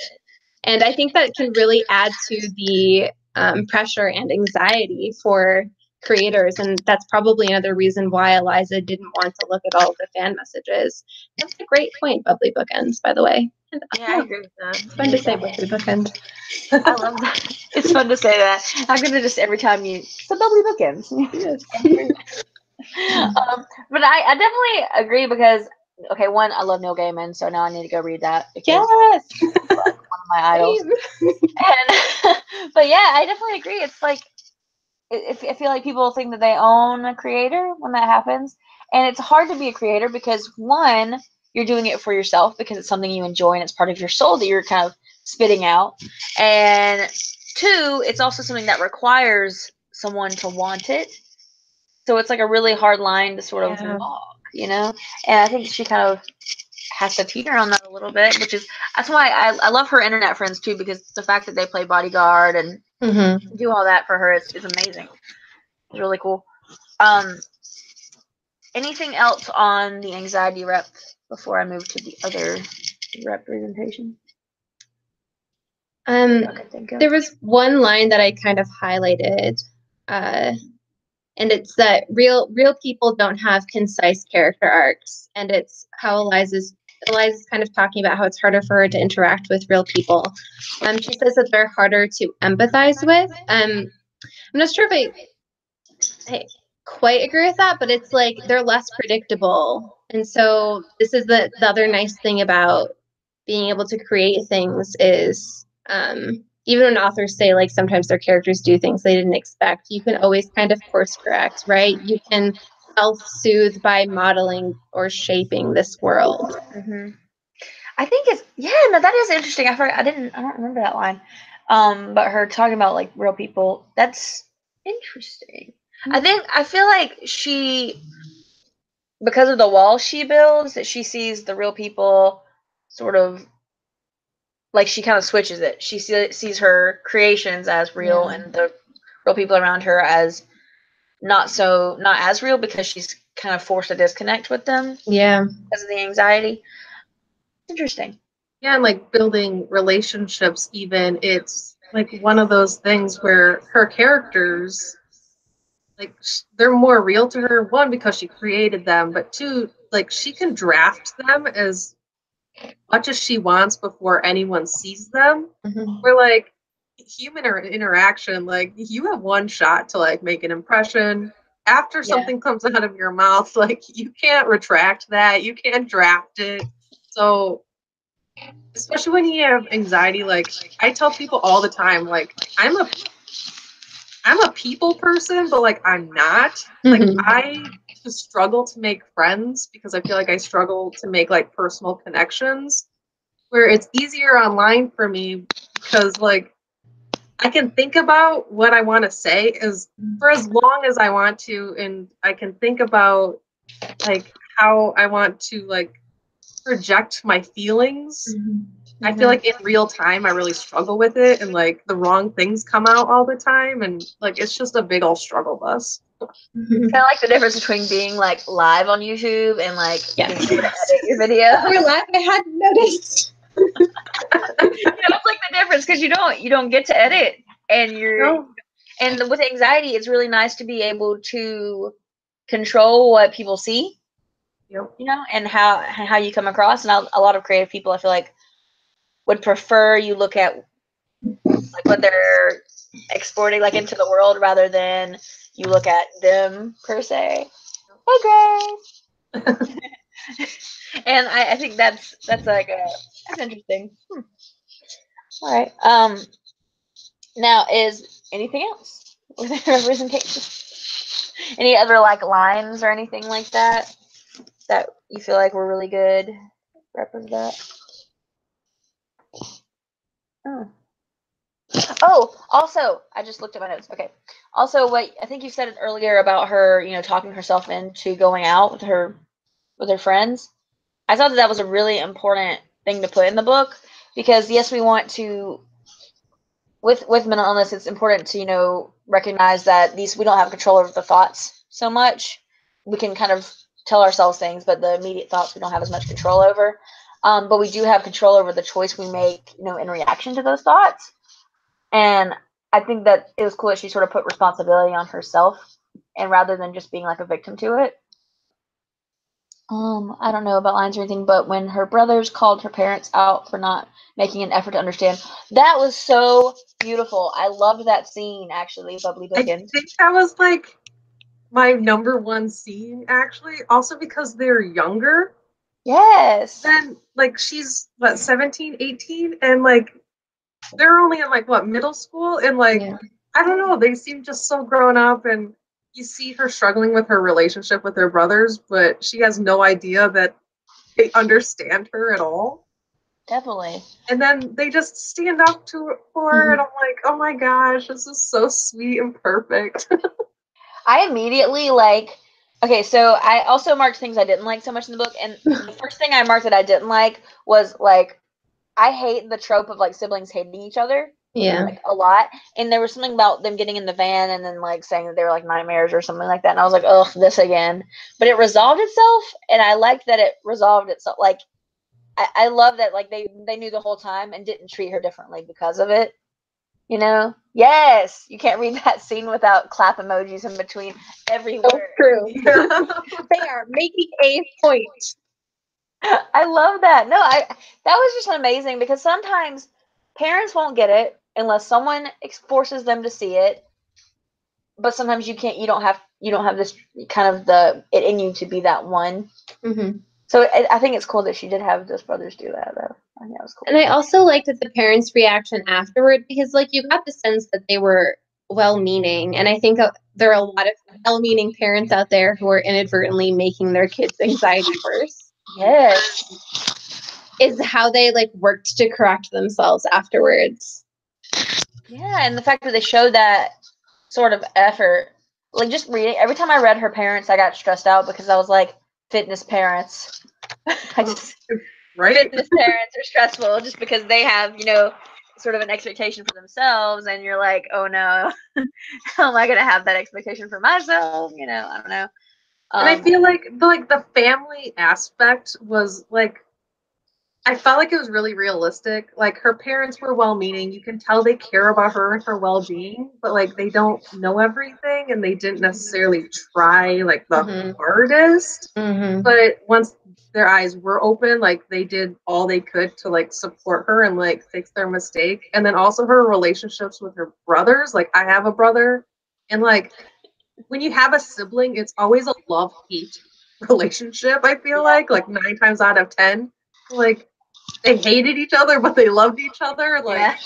And I think that can really add to the pressure and anxiety for creators, and that's probably another reason why Eliza didn't want to look at all of the fan messages. That's a great point, Bubbly Bookends, by the way. Yeah, I agree with that. It's fun to say Bubbly Bookend. I love that. It's fun to say that. I'm gonna just every time it's a Bubbly Bookends. But I definitely agree because, okay, one, I love Neil Gaiman, so now I need to go read that because Yes, he's, like, one of my idols. And but yeah, I definitely agree. It's like, I feel like people think that they own a creator when that happens, and it's hard to be a creator because, one, you're doing it for yourself because it's something you enjoy and it's part of your soul that you're kind of spitting out, and two, it's also something that requires someone to want it. So it's like a really hard line to sort of walk, you know? And I think she kind of has to teeter on that a little bit, that's why I love her internet friends too, because the fact that they play bodyguard and do all that for her is amazing. It's really cool. Anything else on the anxiety rep before I move to the other representation? There was one line that I kind of highlighted, and it's that real people don't have concise character arcs, and it's how Eliza's kind of talking about how it's harder for her to interact with real people. She says that they're harder to empathize with. I'm not sure if I quite agree with that, but it's like they're less predictable. And so this is the other nice thing about being able to create things is even when authors say like sometimes their characters do things they didn't expect, you can always kind of course correct, right? You can self-soothe by modeling or shaping this world. I think that is interesting. I don't remember that line. But her talking about like real people, that's interesting. I feel like she, because of the wall she builds, that she sees the real people sort of like she kind of switches it. She sees her creations as real and the real people around her as not as real, because she's kind of forced to disconnect with them. Yeah. Because of the anxiety. Interesting. Yeah, and like building relationships, even it's like one of those things where her characters, like they're more real to her. One, because she created them, but two, like she can draft them as much as she wants before anyone sees them. Where like human interaction, like you have one shot to like make an impression. After something comes out of your mouth, like you can't retract that. You can't draft it. So especially when you have anxiety, like I tell people all the time, like I'm a people person, but like I'm not. Like I just struggle to make friends because I feel like I struggle to make like personal connections, where it's easier online for me because like I can think about what I want to say for as long as I want to, and I can think about like how I want to like project my feelings. I feel like in real time I really struggle with it, and like the wrong things come out all the time, and like it's just a big old struggle bus. Kind of like the difference between being like live on YouTube and like being able to edit your video. We're live. I hadn't noticed. It's like the difference, because you don't get to edit, and and with anxiety, it's really nice to be able to control what people see. And how you come across. And a lot of creative people, I feel like, would prefer you look at like what they're exporting like into the world rather than you look at them per se. Hey, Grace. And I think that's like that's interesting. All right. Now, is anything else with representation? Any other like lines or anything like that you feel like were really good represent? Oh, also, I just looked at my notes. Okay. Also, what I think you said it earlier about her, talking herself into going out with her friends. I thought that was a really important thing to put in the book, because yes, we want to, with mental illness, it's important to, recognize that we don't have control over the thoughts so much. We can kind of tell ourselves things, but the immediate thoughts we don't have as much control over. But we do have control over the choice we make, in reaction to those thoughts. And I think that it was cool that she sort of put responsibility on herself, and rather than just being like a victim to it. I don't know about lines or anything, but when her brothers called her parents out for not making an effort to understand, that was so beautiful. I loved that scene, actually, Bubbly Bookend. I think that was like my number one scene, actually. Also because they're younger. Yes. Then like she's 17, 18, and like they're only in like middle school, and like I don't know, they seem just so grown up, and you see her struggling with her relationship with her brothers, but she has no idea that they understand her at all. Definitely. And then they just stand up for her, and I'm like, oh my gosh, this is so sweet and perfect. I immediately Okay, so I also marked things I didn't like so much in the book, and the first thing I marked that I didn't like was like I hate the trope of like siblings hating each other. Yeah. Like a lot. And there was something about them getting in the van and then like saying that they were like nightmares or something like that. And I was like, oh, this again. But it resolved itself, and I liked that it resolved itself. Like I love that like they knew the whole time and didn't treat her differently because of it. You know? Yes. You can't read that scene without clap emojis in between every So word. true. They are making a point. I love that. No, that was just amazing because sometimes parents won't get it unless someone forces them to see it. But sometimes you can't. You don't have this kind of it in you to be that one. Mm-hmm. So I think it's cool that she did have those brothers do that, though. I think that was cool. And I also liked that the parents' reaction afterward, because like you got the sense that they were well-meaning, and I think there are a lot of well-meaning parents out there who are inadvertently making their kids' anxiety worse. Yes. Is how they like worked to correct themselves afterwards. Yeah, and the fact that they showed that sort of effort, like just reading. Every time I read her parents, I got stressed out because I was like, fitness parents. Right? Fitness parents are stressful just because they have, sort of an expectation for themselves, and you're like, oh no, how am I gonna have that expectation for myself? I don't know. And I feel like the family aspect was like, I felt like it was really realistic. Like her parents were well-meaning. You can tell they care about her and her well-being, but like they don't know everything and they didn't necessarily try like the hardest. Mm-hmm. But once their eyes were open, like they did all they could to like support her and like fix their mistake. And then also her relationships with her brothers. Like I have a brother, and like when you have a sibling, it's always a love-hate relationship, I feel like 9 times out of 10. Like they hated each other, but they loved each other. Like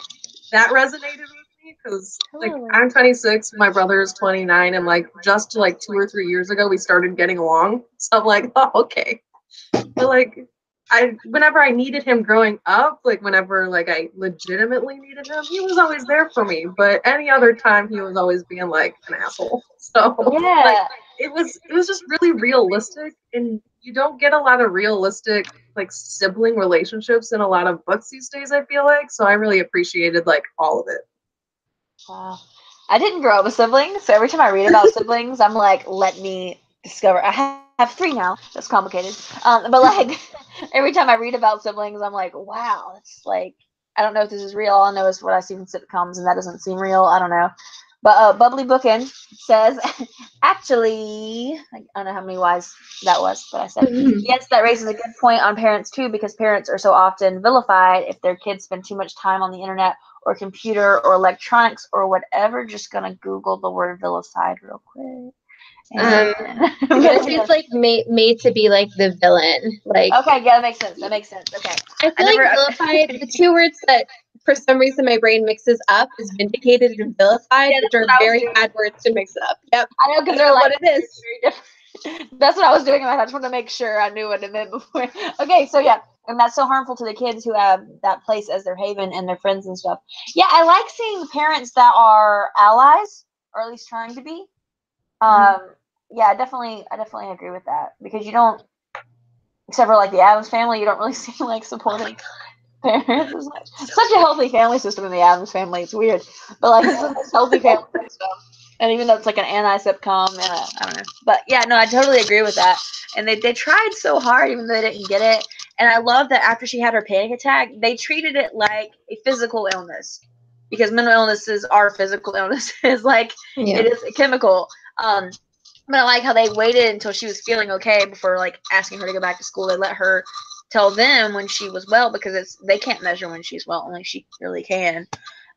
that resonated with me because like I'm 26, my brother is 29, and like just like 2 or 3 years ago we started getting along. So I'm like, oh, okay. But like whenever I needed him growing up, like whenever like I legitimately needed him, he was always there for me. But any other time he was always being like an asshole. So like it was just really realistic, and you don't get a lot of realistic like sibling relationships in a lot of books these days, I feel like. So I really appreciated like all of it. Wow. I didn't grow up with siblings, so every time I read about siblings, I'm like, let me discover. I have 3 now. That's complicated. But like every time I read about siblings, I'm like, wow, it's like I don't know if this is real. All I know is what I see in sitcoms, and that doesn't seem real. I don't know. But Bubbly Bookin says, actually, I don't know how many Y's that was, but I said, yes, that raises a good point on parents too, because parents are so often vilified if their kids spend too much time on the internet or computer or electronics or whatever. Just gonna Google the word vilified real quick. Because she's like made to be like the villain. Like okay, yeah, that makes sense. That makes sense. Okay. I feel like vilified, the 2 words that for some reason my brain mixes up is vindicated and vilified, which are very bad words to mix up. Yep. I know, because they're like what it is. Very different. That's what I was doing in my head. I just wanted to make sure I knew what it meant before. Okay, so yeah, and that's so harmful to the kids who have that place as their haven and their friends and stuff. Yeah, I like seeing parents that are allies, or at least trying to be. Yeah, I definitely agree with that, because you don't, except for like the Addams family, you don't really see like supporting parents as much. Such a healthy family system in the Addams family. It's weird, but like it's a healthy family system. And even though it's like an anti-sitcom, and I don't know, but yeah, no, I totally agree with that. And they tried so hard, even though they didn't get it. And I love that after she had her panic attack, they treated it like a physical illness, because mental illnesses are physical illnesses. Like it is a chemical. But I like how they waited until she was feeling okay before like asking her to go back to school. They let her tell them when she was well, because they can't measure when she's well, only she really can.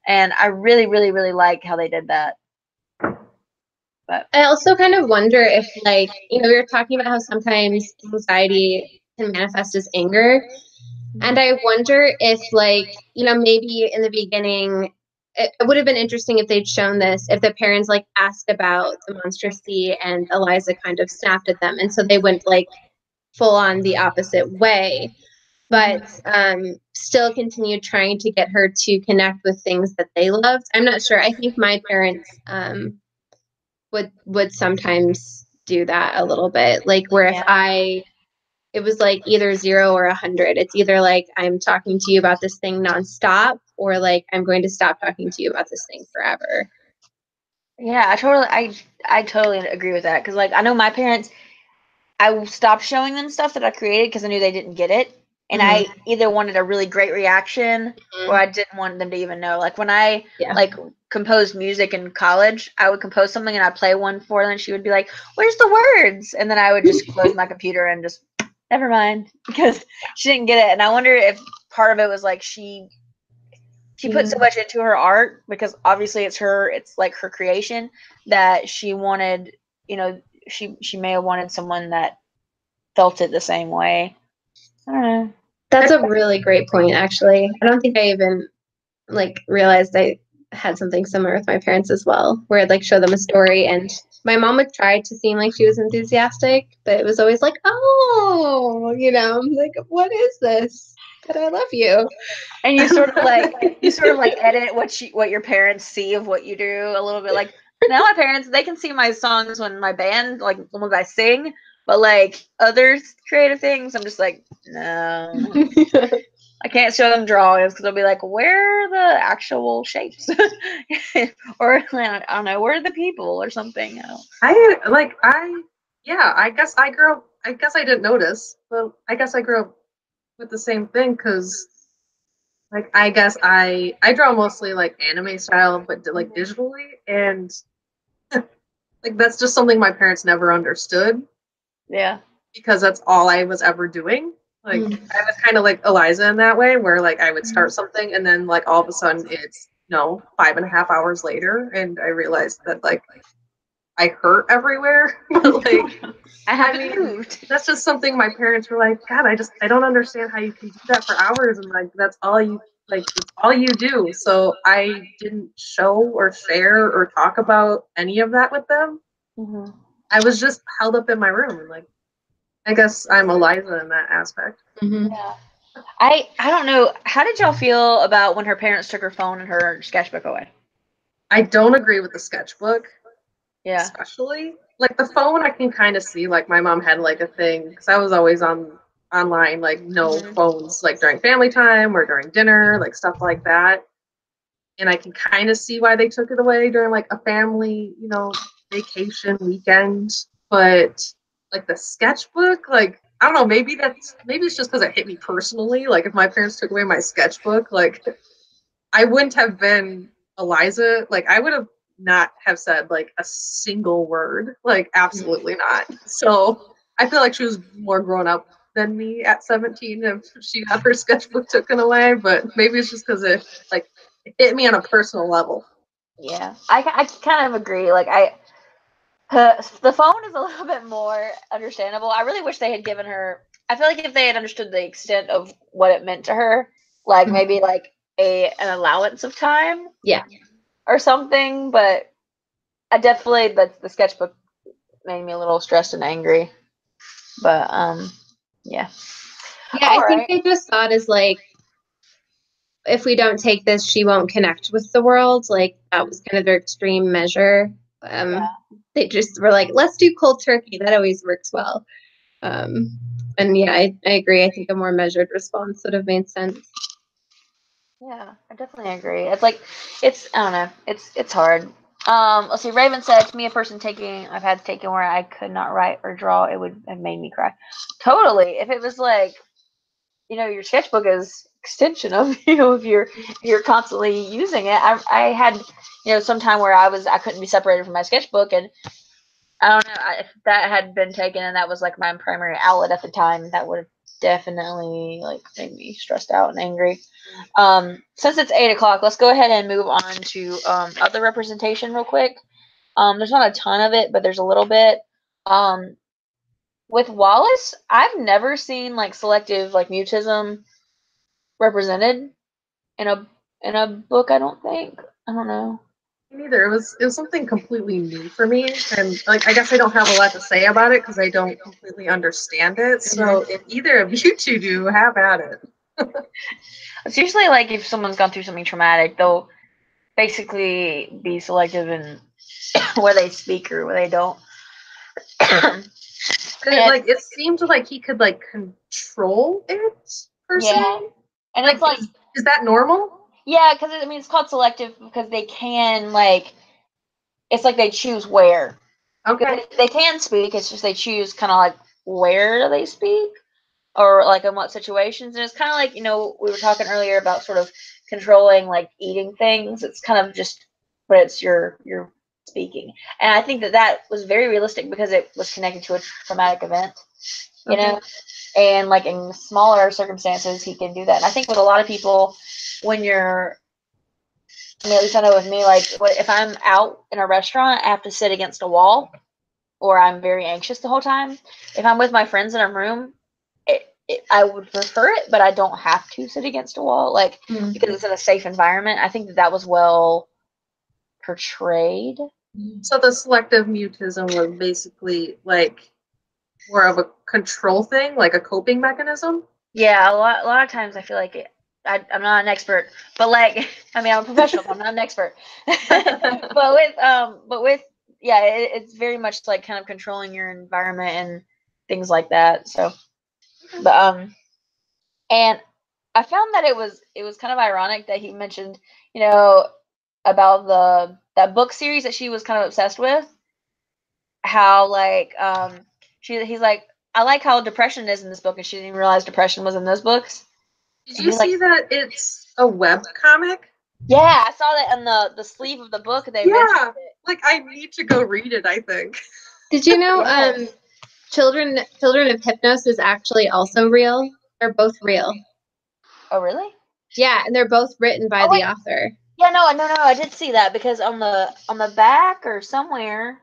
And I really, really, really like how they did that. But I also kind of wonder if, like, we were talking about how sometimes anxiety can manifest as anger. And I wonder if, like, maybe in the beginning, it would have been interesting if they'd shown this, if the parents, like, asked about the monstrosity and Eliza kind of snapped at them. And so they went, like, full on the opposite way. But still continued trying to get her to connect with things that they loved. I'm not sure. I think my parents would sometimes do that a little bit. Like where if it was like either 0 or 100. It's either like I'm talking to you about this thing nonstop, or like I'm going to stop talking to you about this thing forever. Yeah, I totally agree with that, because like I know my parents, I stopped showing them stuff that I created because I knew they didn't get it, and I either wanted a really great reaction or I didn't want them to even know. Like when I like composed music in college, I would compose something and I'd play one for her, and she would be like, "Where's the words?" And then I would just close my computer and just never mind, because she didn't get it. And I wonder if part of it was like she put so much into her art, because obviously it's like her creation, that she wanted, you know, she may have wanted someone that felt it the same way. I don't know. That's a really great point, actually. I don't think I even like realized I had something similar with my parents as well, where I'd like show them a story and my mom would try to seem like she was enthusiastic, but it was always like, oh, you know, I'm like, what is this? But I love you. And you sort of like edit what your parents see of what you do a little bit. Like now my parents, they can see my songs when my band, like when I sing, but like other creative things, I'm just like, no. I can't show them drawings because they'll be like, where are the actual shapes? Or I don't know, where are the people or something? I guess I grew up, I guess I didn't notice, but I guess I grew up with the same thing, because like I guess I draw mostly like anime style, but like digitally, and like that's just something my parents never understood. Yeah. Because that's all I was ever doing. Like I was kind of like Eliza in that way, where like I would start something and then like all of a sudden it's 5.5 hours later, and I realized that like I hurt everywhere. But like I mean, moved. That's just something my parents were like, God, I don't understand how you can do that for hours, and like that's all you do. So I didn't show or share or talk about any of that with them. I was just held up in my room, and like I guess I'm Eliza in that aspect. Yeah. I don't know. How did y'all feel about when her parents took her phone and her sketchbook away? I don't agree with the sketchbook. Yeah. Especially like the phone, I can kind of see like my mom had like a thing, because I was always online, like no phones, like during family time or during dinner, like stuff like that. And I can kind of see why they took it away during like a family, vacation weekend. But like the sketchbook, like I don't know, maybe it's just because it hit me personally. Like if my parents took away my sketchbook, like I wouldn't have been Eliza. Like I would have not have said like a single word. Like absolutely not. So I feel like she was more grown up than me at 17 if she got her sketchbook taken away. But maybe it's just because it hit me on a personal level. Yeah, I kind of agree. Like the phone is a little bit more understandable. I really wish they had given her. I feel like if they had understood the extent of what it meant to her, like maybe like an allowance of time, or something. But I definitely the sketchbook made me a little stressed and angry. But yeah. I think they just thought as like, if we don't take this, she won't connect with the world. Like that was kind of their extreme measure. They just were like, let's do cold turkey. That always works well. And I agree. I think a more measured response would have made sense. Yeah, I definitely agree. It's like, I don't know. It's hard. Let's see. Raven said, to me, a person I've had taken where I could not write or draw, it would have made me cry. Totally. If it was like, your sketchbook is extension of if you're constantly using it. I had some time where I couldn't be separated from my sketchbook, and I don't know if that had been taken and that was like my primary outlet at the time, that would have definitely like made me stressed out and angry. Since it's 8:00, let's go ahead and move on to other representation real quick. There's not a ton of it, but there's a little bit. With Wallace, I've never seen like selective like mutism represented in a book. I don't think. I don't know. Me neither. It was something completely new for me, and like I guess I don't have a lot to say about it because I don't completely understand it. So if either of you two do, have at it. It's usually like if someone's gone through something traumatic, they'll basically be selective in where they speak or where they don't. Like it seemed like he could like control it per se. Yeah, and Like, it's like, is that normal? yeah, because I mean it's called selective because they can like, it's like they choose where. Okay. They can speak. It's just they choose kind of like where they speak or like in what situations. And it's kind of like, you know, we were talking earlier about sort of controlling like eating things. It's kind of just, but it's your speaking. And I think that that was very realistic because it was connected to a traumatic event, you know, and like in smaller circumstances, he can do that. And I think with a lot of people, when you're, I mean, at least I know with me, like if I'm out in a restaurant, I have to sit against a wall or I'm very anxious the whole time. If I'm with my friends in a room, I would prefer it, but I don't have to sit against a wall, like because it's in a safe environment. I think that that was well portrayed. So the selective mutism was basically like more of a control thing, like a coping mechanism. Yeah, a lot of times I feel like it. I'm not an expert, but like, I mean, I'm a professional, but I'm not an expert. but with, yeah, it's very much like kind of controlling your environment and things like that. So, but and I found that it was kind of ironic that he mentioned, you know, about that book series that she was kind of obsessed with. How like he's like, I like how depression is in this book, and she didn't even realize depression was in those books. Did you see that it's a web comic? Yeah, I saw that on the sleeve of the book. They mentioned it. Like I need to go read it, I think. Did you know Yes. Children of Hypnos is actually also real? They're both real. Oh, really? Yeah, and they're both written by the author. Yeah, no, I did see that because on the back or somewhere.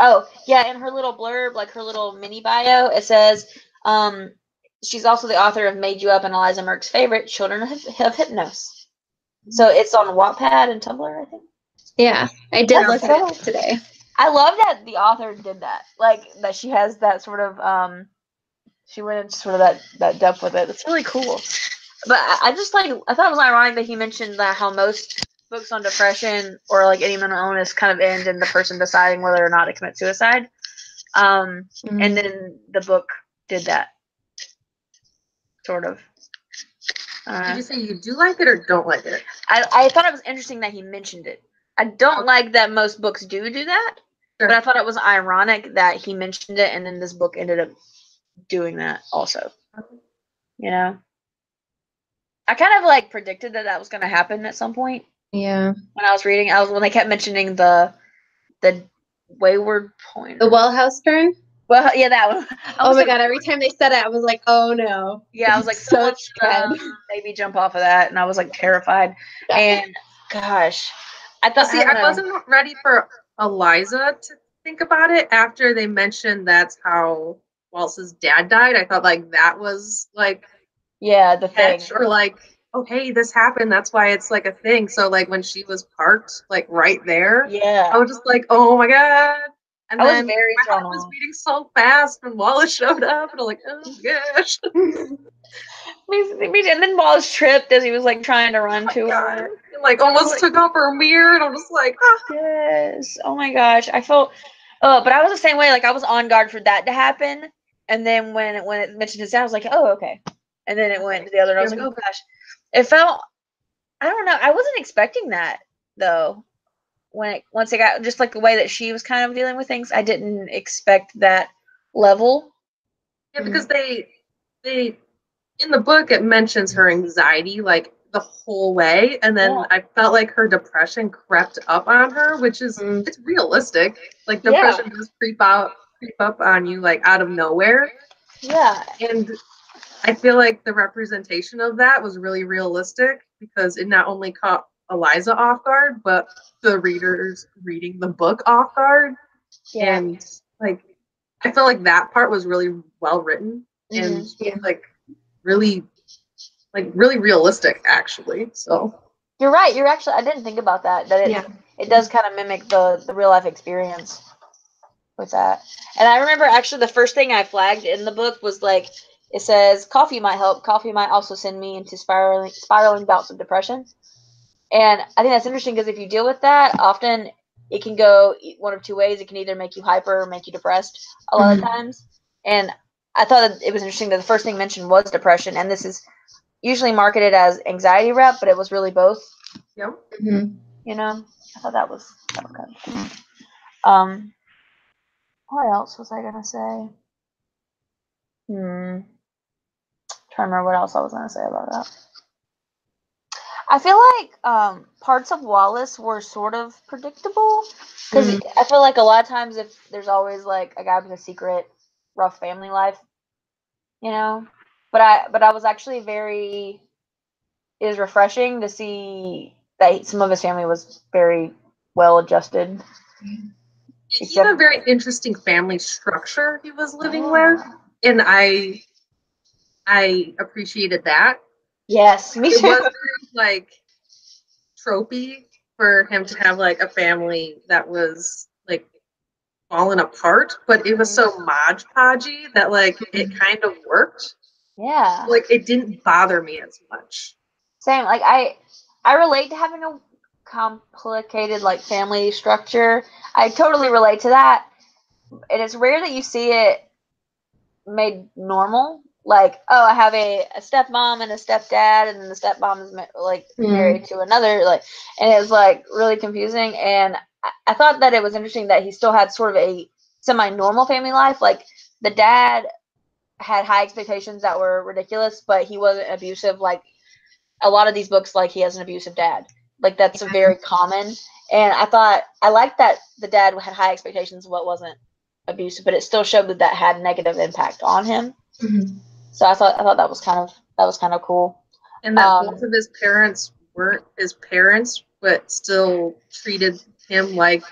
Oh, yeah, in her little blurb, like her little mini bio, it says, she's also the author of Made You Up and Eliza Merck's favorite, Children of Hypnos. So it's on Wattpad and Tumblr, I think. Yeah, I did look at it today. I love that the author did that. Like that she has that sort of she went into sort of that depth with it. It's really cool. But I just like, I thought it was ironic that he mentioned that how most books on depression or like any mental illness kind of end in the person deciding whether or not to commit suicide. And then the book did that. Sort of. Did you say you do like it or don't like it? I thought it was interesting that he mentioned it. I don't like that most books do that, but I thought it was ironic that he mentioned it and then this book ended up doing that also. You know? I kind of like predicted that was going to happen at some point. Yeah. When I was reading, when they kept mentioning the wayward point. The well house turn? Well, yeah, that one. Oh my god, every time they said it, I was like, oh no. Yeah, I was like, such dread. Maybe jump off of that, and I was like terrified. Yeah. And gosh, I thought. See, I wasn't ready for Eliza to think about it after they mentioned that's how Waltz's dad died. I thought like that was like, yeah, the thing, or like, oh hey, this happened. That's why it's like a thing. So like when she was parked like right there, yeah, I was just like, oh my god. And I then was very my heart was beating so fast when Wallace showed up, and I'm like, oh my gosh. And then Wallace tripped as he was like trying to run to her. And, like almost took off her mirror, and I'm just like, ah. Yes. Oh my gosh. I felt but I was the same way, like I was on guard for that to happen. And then when it mentioned his dad, I was like, oh, okay. And then it went to the other, and I was like, oh gosh. It felt, I don't know, I wasn't expecting that though. Once it got just like the way that she was kind of dealing with things, I didn't expect that level. Yeah, because they in the book it mentions her anxiety like the whole way, and then I felt like her depression crept up on her, which is it's realistic. Like depression does creep up on you like out of nowhere. Yeah. And I feel like the representation of that was really realistic because it not only caught Eliza off guard, but the readers reading the book off guard. Yeah. And like I felt like that part was really well written and like really realistic actually. So you're right. You're actually, I didn't think about that. It does kind of mimic the real life experience with that. And I remember actually the first thing I flagged in the book was like, it says coffee might help. Coffee might also send me into spiraling bouts of depression. And I think that's interesting because if you deal with that, often it can go one of two ways. It can either make you hyper or make you depressed a lot of times. And I thought that it was interesting that the first thing mentioned was depression, and this is usually marketed as anxiety rep, but it was really both. Yep. You know, I thought that was kind of cool. What else was I gonna say? Trying to remember what else I was gonna say about that. I feel like parts of Wallace were sort of predictable because I feel like a lot of times if there's always like a guy with a secret rough family life, you know. But I was actually it was refreshing to see that some of his family was very well adjusted. He had a very interesting family structure he was living with, and I appreciated that. Yes, me too. It was very, like, tropey for him to have like a family that was like falling apart, but it was so Mod Podgy that like it kind of worked. Yeah. Like it didn't bother me as much. Same. Like I relate to having a complicated like family structure. I totally relate to that. And it's rare that you see it made normal. Like, oh, I have a stepmom and a stepdad, and then the stepmom is like married to another, like, and it was like really confusing. And I thought that it was interesting that he still had sort of a semi-normal family life. Like the dad had high expectations that were ridiculous, but he wasn't abusive. Like a lot of these books, like he has an abusive dad. Like that's very common. And I liked that the dad had high expectations of what wasn't abusive, but it still showed that had negative impact on him. So I thought that was kind of cool. And that both of his parents weren't his parents, but still treated him like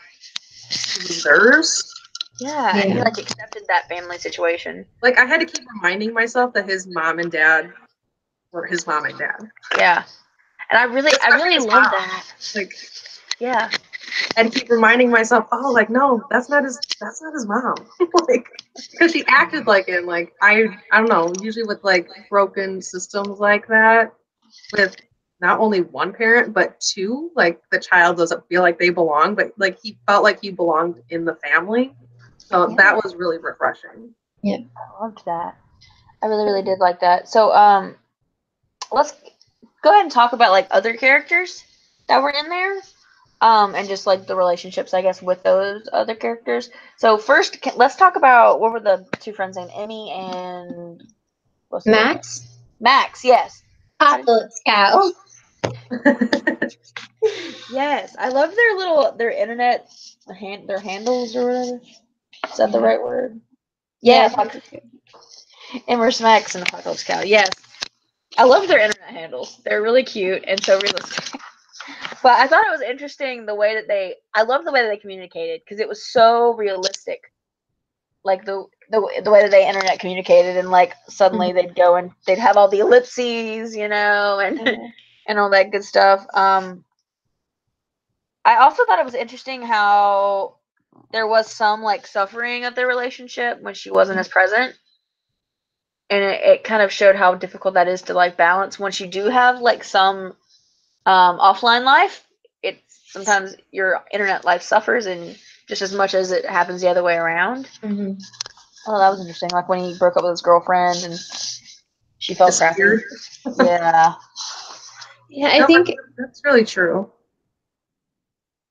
he was theirs. Yeah, he like accepted that family situation. Like I had to keep reminding myself that his mom and dad were his mom and dad. Yeah, and I really love that. Like, yeah, and keep reminding myself, oh, like no, that's not his mom. Like, because she acted like it. Like I don't know. Usually with like broken systems like that, with not only one parent but two, like the child doesn't feel like they belong, but like he felt like he belonged in the family. So that was really refreshing. Yeah, I loved that. I really did like that. So let's go ahead and talk about like other characters that were in there. And just like the relationships, I guess, with those other characters. So first, let's talk about what were the two friends named, Emmy and Max. Max, yes. Apocalypse Cow. Yes, I love their internet, their handles or whatever. Is that the right word? Yeah. Emmer's Max and Apocalypse Cow. Yes, I love their internet handles. They're really cute and so realistic. But I thought it was interesting the way that I love the way that they communicated because it was so realistic. Like the way that they internet communicated, and like suddenly they'd go and they'd have all the ellipses, you know, and and all that good stuff. I also thought it was interesting how there was some like suffering of their relationship when she wasn't as present, and it kind of showed how difficult that is to like balance once you do have like some offline life. It's sometimes your internet life suffers, and just as much as it happens the other way around. Oh, that was interesting. Like when he broke up with his girlfriend and she felt crappy. Yeah. Yeah, I think that's really true.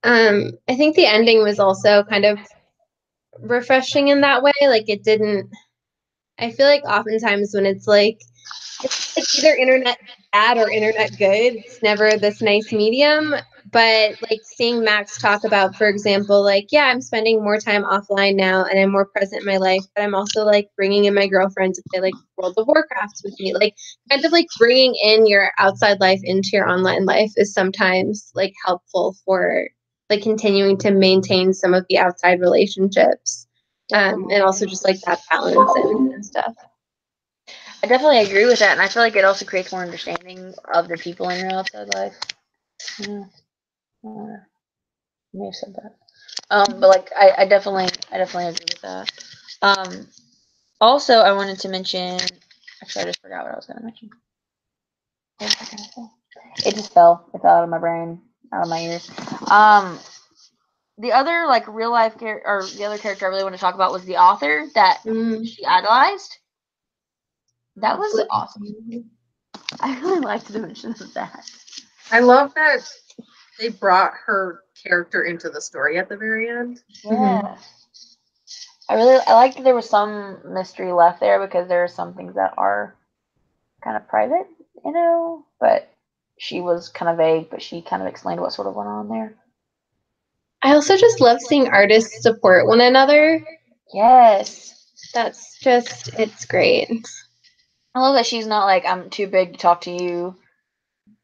I think the ending was also kind of refreshing in that way. Like it didn't. I feel like oftentimes when it's like either internet bad or internet good, it's never this nice medium. But like seeing Max talk about, for example, like, yeah, I'm spending more time offline now and I'm more present in my life, but I'm also like bringing in my girlfriend to play like World of Warcraft with me. Like kind of like bringing in your outside life into your online life is sometimes like helpful for like continuing to maintain some of the outside relationships. And also just like that balance and stuff. I definitely agree with that, and I feel like it also creates more understanding of the people in your outside life. Yeah. I may have said that. But like I definitely agree with that. Also I wanted to mention, actually I just forgot what I was gonna mention. What was I gonna say? It just fell. It fell out of my brain, out of my ears. the other like real life character, or the other character I really want to talk about was the author that she idolized. That was awesome. I really liked the mention of that. I love that they brought her character into the story at the very end. Yeah. I like that there was some mystery left there, because there are some things that are kind of private, but she was kind of vague, but she kind of explained what sort of went on there. I also just love seeing artists support one another. Yes. That's just, it's great. I love that she's not like, I'm too big to talk to you.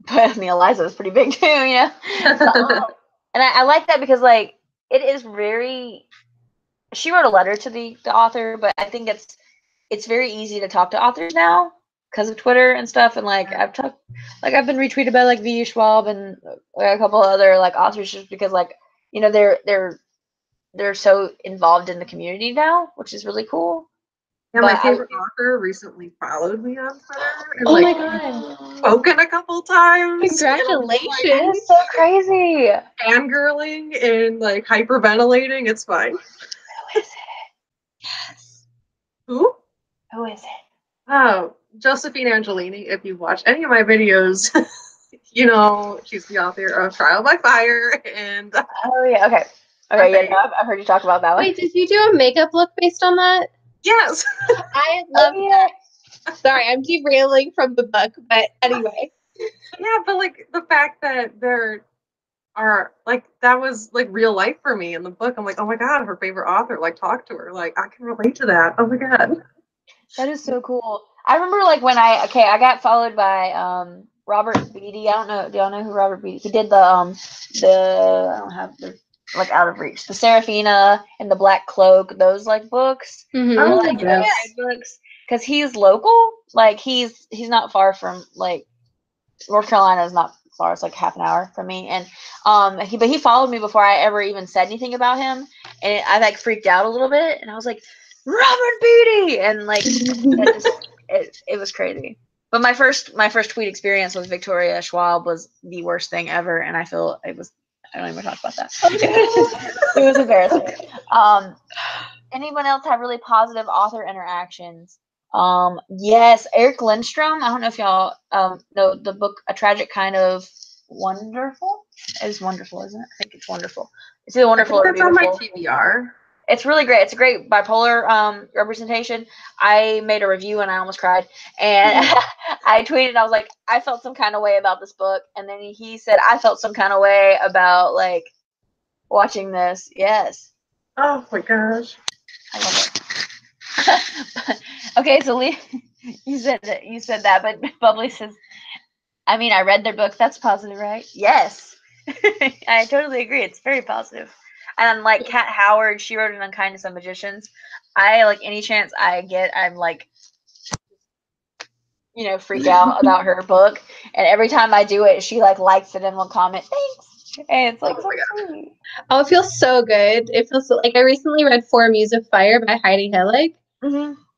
But I mean, Eliza is pretty big too, And I like that, because like it is very. She wrote a letter to the author, but I think it's very easy to talk to authors now because of Twitter and stuff. And like I've been retweeted by like V. Schwab and a couple other like authors, just because like they're so involved in the community now, which is really cool. Yeah, my favorite author recently followed me on Twitter and my god, spoken a couple times. Congratulations! That is so crazy. Fangirling and like hyperventilating. It's fine. Who is it? Yes. Who? Who is it? Oh, Josephine Angelini. If you watch any of my videos, she's the author of Trial by Fire and. Oh yeah. Okay. Yeah. No, I've heard you talk about that one. Wait, did you do a makeup look based on that? Yes. I love that. Sorry, I'm derailing from the book, but anyway. Yeah, but like the fact that there are like that was like real life for me in the book. I'm like, oh my god, her favorite author. Like, talk to her. Like, I can relate to that. Oh my god. That is so cool. I remember like when I got followed by Robert Beatty. I don't know. Do y'all know who Robert Beatty? He did the I don't have the like Out of Reach, the Seraphina and the Black Cloak. Those like books. Oh like, yes. Books, because he's local. Like he's not far from like North Carolina is not far. It's like half an hour from me, and he followed me before I ever even said anything about him, and I like freaked out a little bit, and I was like, Robert Beatty, and like it was crazy. But my first tweet experience with Victoria Schwab was the worst thing ever, and I feel I don't even talk about that. It was embarrassing. Anyone else have really positive author interactions? Yes, Eric Lindstrom. I don't know if y'all know the book A Tragic Kind of Wonderful. It's wonderful, isn't it? I think it's wonderful. It's either wonderful or beautiful. It's on my TBR. It's really great. It's a great bipolar representation. I made a review and I almost cried. And I tweeted, I was like, I felt some kind of way about this book. And then he said, I felt some kind of way about like watching this. Yes. Oh my gosh. I love it. Okay, so you said that, but Bubbly says, I mean, I read their book. That's positive, right? Yes. I totally agree. It's very positive. And like Kat Howard, she wrote An Unkindness of Magicians. I like any chance I get, I'm like, freak out about her book. And every time I do it, she like likes it and will comment, thanks. And it's like, oh, it feels so good. It feels so, like I recently read Four Muse of Fire by Heidi Hillig.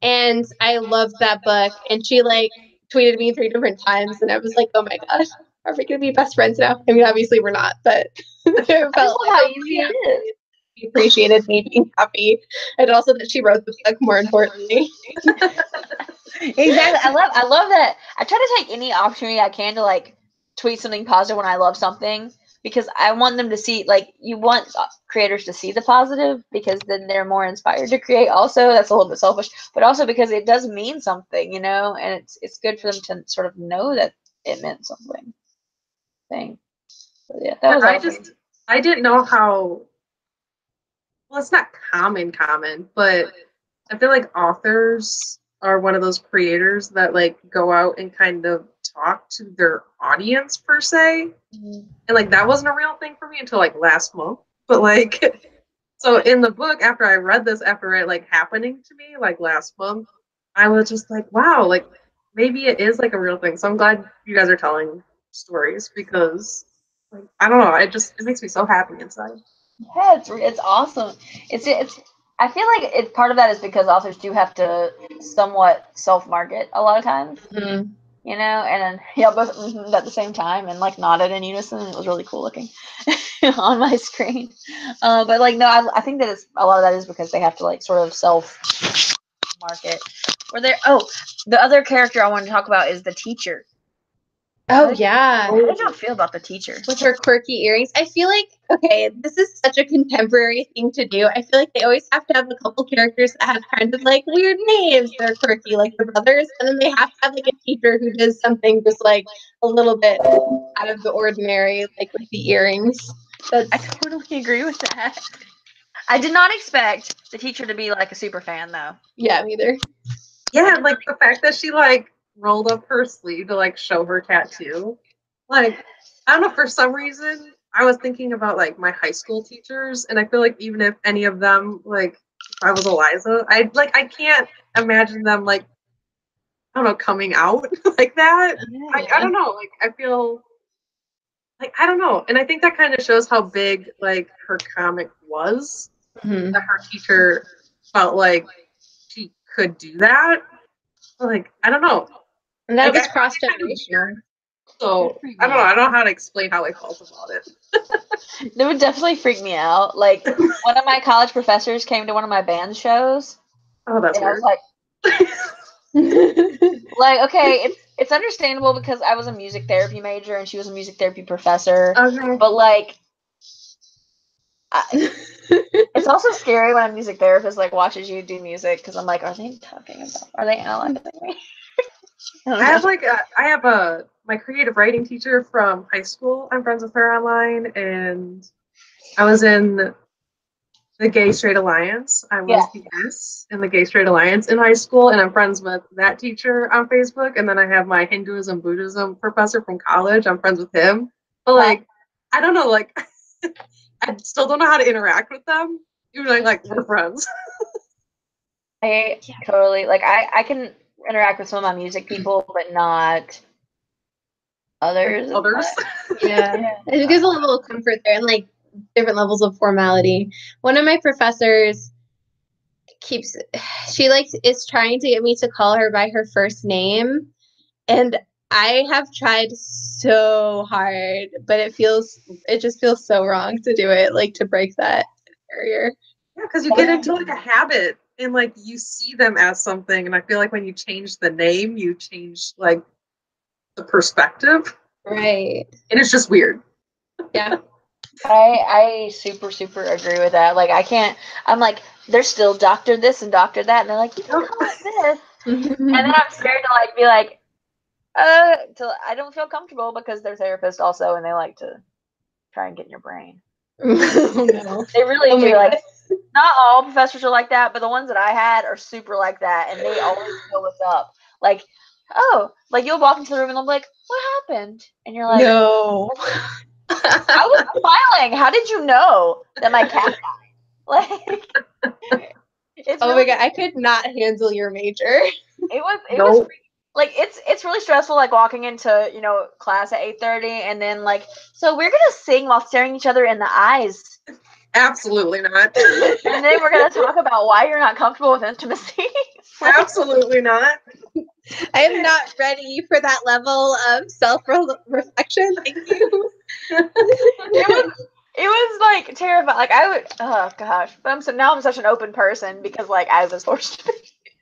And I loved that book. And she like tweeted me 3 different times. And I was like, oh my gosh, are we going to be best friends now? I mean, obviously we're not, but it felt like how easy it is. She appreciated me being happy. And also that she wrote the book, more importantly. Exactly. I love that. I try to take any opportunity I can to like tweet something positive when I love something, because I want them to see, like, you want creators to see the positive, because then they're more inspired to create also. That's a little bit selfish, but also because it does mean something, and it's good for them to sort of know that it meant something. So yeah, that was awesome. I didn't know how, well, it's not common, but I feel like authors are one of those creators that like go out and kind of talk to their audience per se. And like that wasn't a real thing for me until like last month. But like, so in the book, after I read this, after it like happening to me like last month, I was just like, wow, like maybe it is like a real thing. So I'm glad you guys are telling stories, because like, I don't know, it makes me so happy inside. Yeah, it's awesome. It's I feel like part of that is because authors do have to somewhat self-market a lot of times. you know, and then y'all both at the same time and like nodded in unison. And it was really cool looking on my screen. But like, no, I think that it's a lot of that is because they have to like sort of self market. Where they the other character I want to talk about is the teacher. Oh, yeah. How did y'all feel about the teacher? With her quirky earrings. I feel like, okay, this is such a contemporary thing to do. I feel like they always have to have a couple characters that have kind of like weird names that are quirky, like the brothers, and then they have to have like a teacher who does something just like a little bit out of the ordinary, like with the earrings. I totally agree with that. I did not expect the teacher to be like a super fan though. Yeah, me either. Yeah, like the fact that she like rolled up her sleeve to like show her tattoo. Like, I don't know, for some reason I was thinking about like my high school teachers, and I feel like even if any of them, like if I was Eliza, I can't imagine them like, I don't know, coming out like that. Yeah. I don't know, like I feel like, I don't know, and I think that kind of shows how big like her comic was. Mm-hmm. That her teacher felt like she could do that. Like, I don't know. And that Like, was cross generational. So I don't know. I don't know how to explain how I felt about it. That would definitely freak me out. Like one of my college professors came to one of my band shows. Oh, that's and weird. I was like, okay, it's understandable because I was a music therapy major and she was a music therapy professor. Okay. But like, it's also scary when a music therapist like watches you do music because I'm like, are they analyzing me? I have my creative writing teacher from high school. I'm friends with her online, and I was in the Gay Straight Alliance. I was the S in the Gay Straight Alliance in high school, and I'm friends with that teacher on Facebook. And then I have my Hinduism Buddhism professor from college. I'm friends with him. But like, I don't know, like I still don't know how to interact with them. Even like we're friends. I totally like I can interact with some of my music people, but not others. Like others. Yeah. I think there's a level of comfort there and like different levels of formality. One of my professors is trying to get me to call her by her first name, and I have tried so hard, but it just feels so wrong to do it, like to break that barrier. Yeah, because you get into like a habit and like you see them as something, and I feel like when you change the name, you change like the perspective. Right. And it's just weird. Yeah. I super agree with that. Like I'm like, they're still doctor this and doctor that, and they're like, you can call it this. And then I'm scared to like be like, till I don't feel comfortable because they're therapists also and they like to try and get in your brain. Oh, no. They really do. Like not all professors are like that, but the ones that I had are super like that, and they always know what's up. Like, like you'll walk into the room and they'll be like, what happened? And you're like, no. I was smiling. How did you know that my cat died? Like, oh my god, I could not handle your major. It was like it's really stressful. Like walking into class at 8:30, and then like, so we're gonna sing while staring each other in the eyes. Absolutely not. And then we're gonna talk about why you're not comfortable with intimacy. Absolutely not. I am not ready for that level of self-reflection. Thank you. It was like terrifying. Like I would, oh gosh. But now I'm such an open person because like I was forced to be.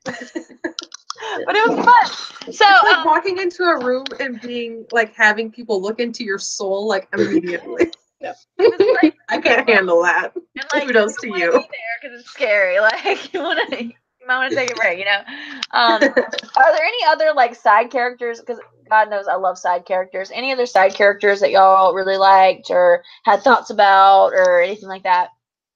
But it was fun. So it's like walking into a room and being like having people look into your soul like immediately. No. It was like, I can't handle that. And like, kudos to you. Be there because it's scary. Like you might want to take a break. Are there any other like side characters? Because God knows I love side characters. Any other side characters that y'all really liked or had thoughts about or anything like that?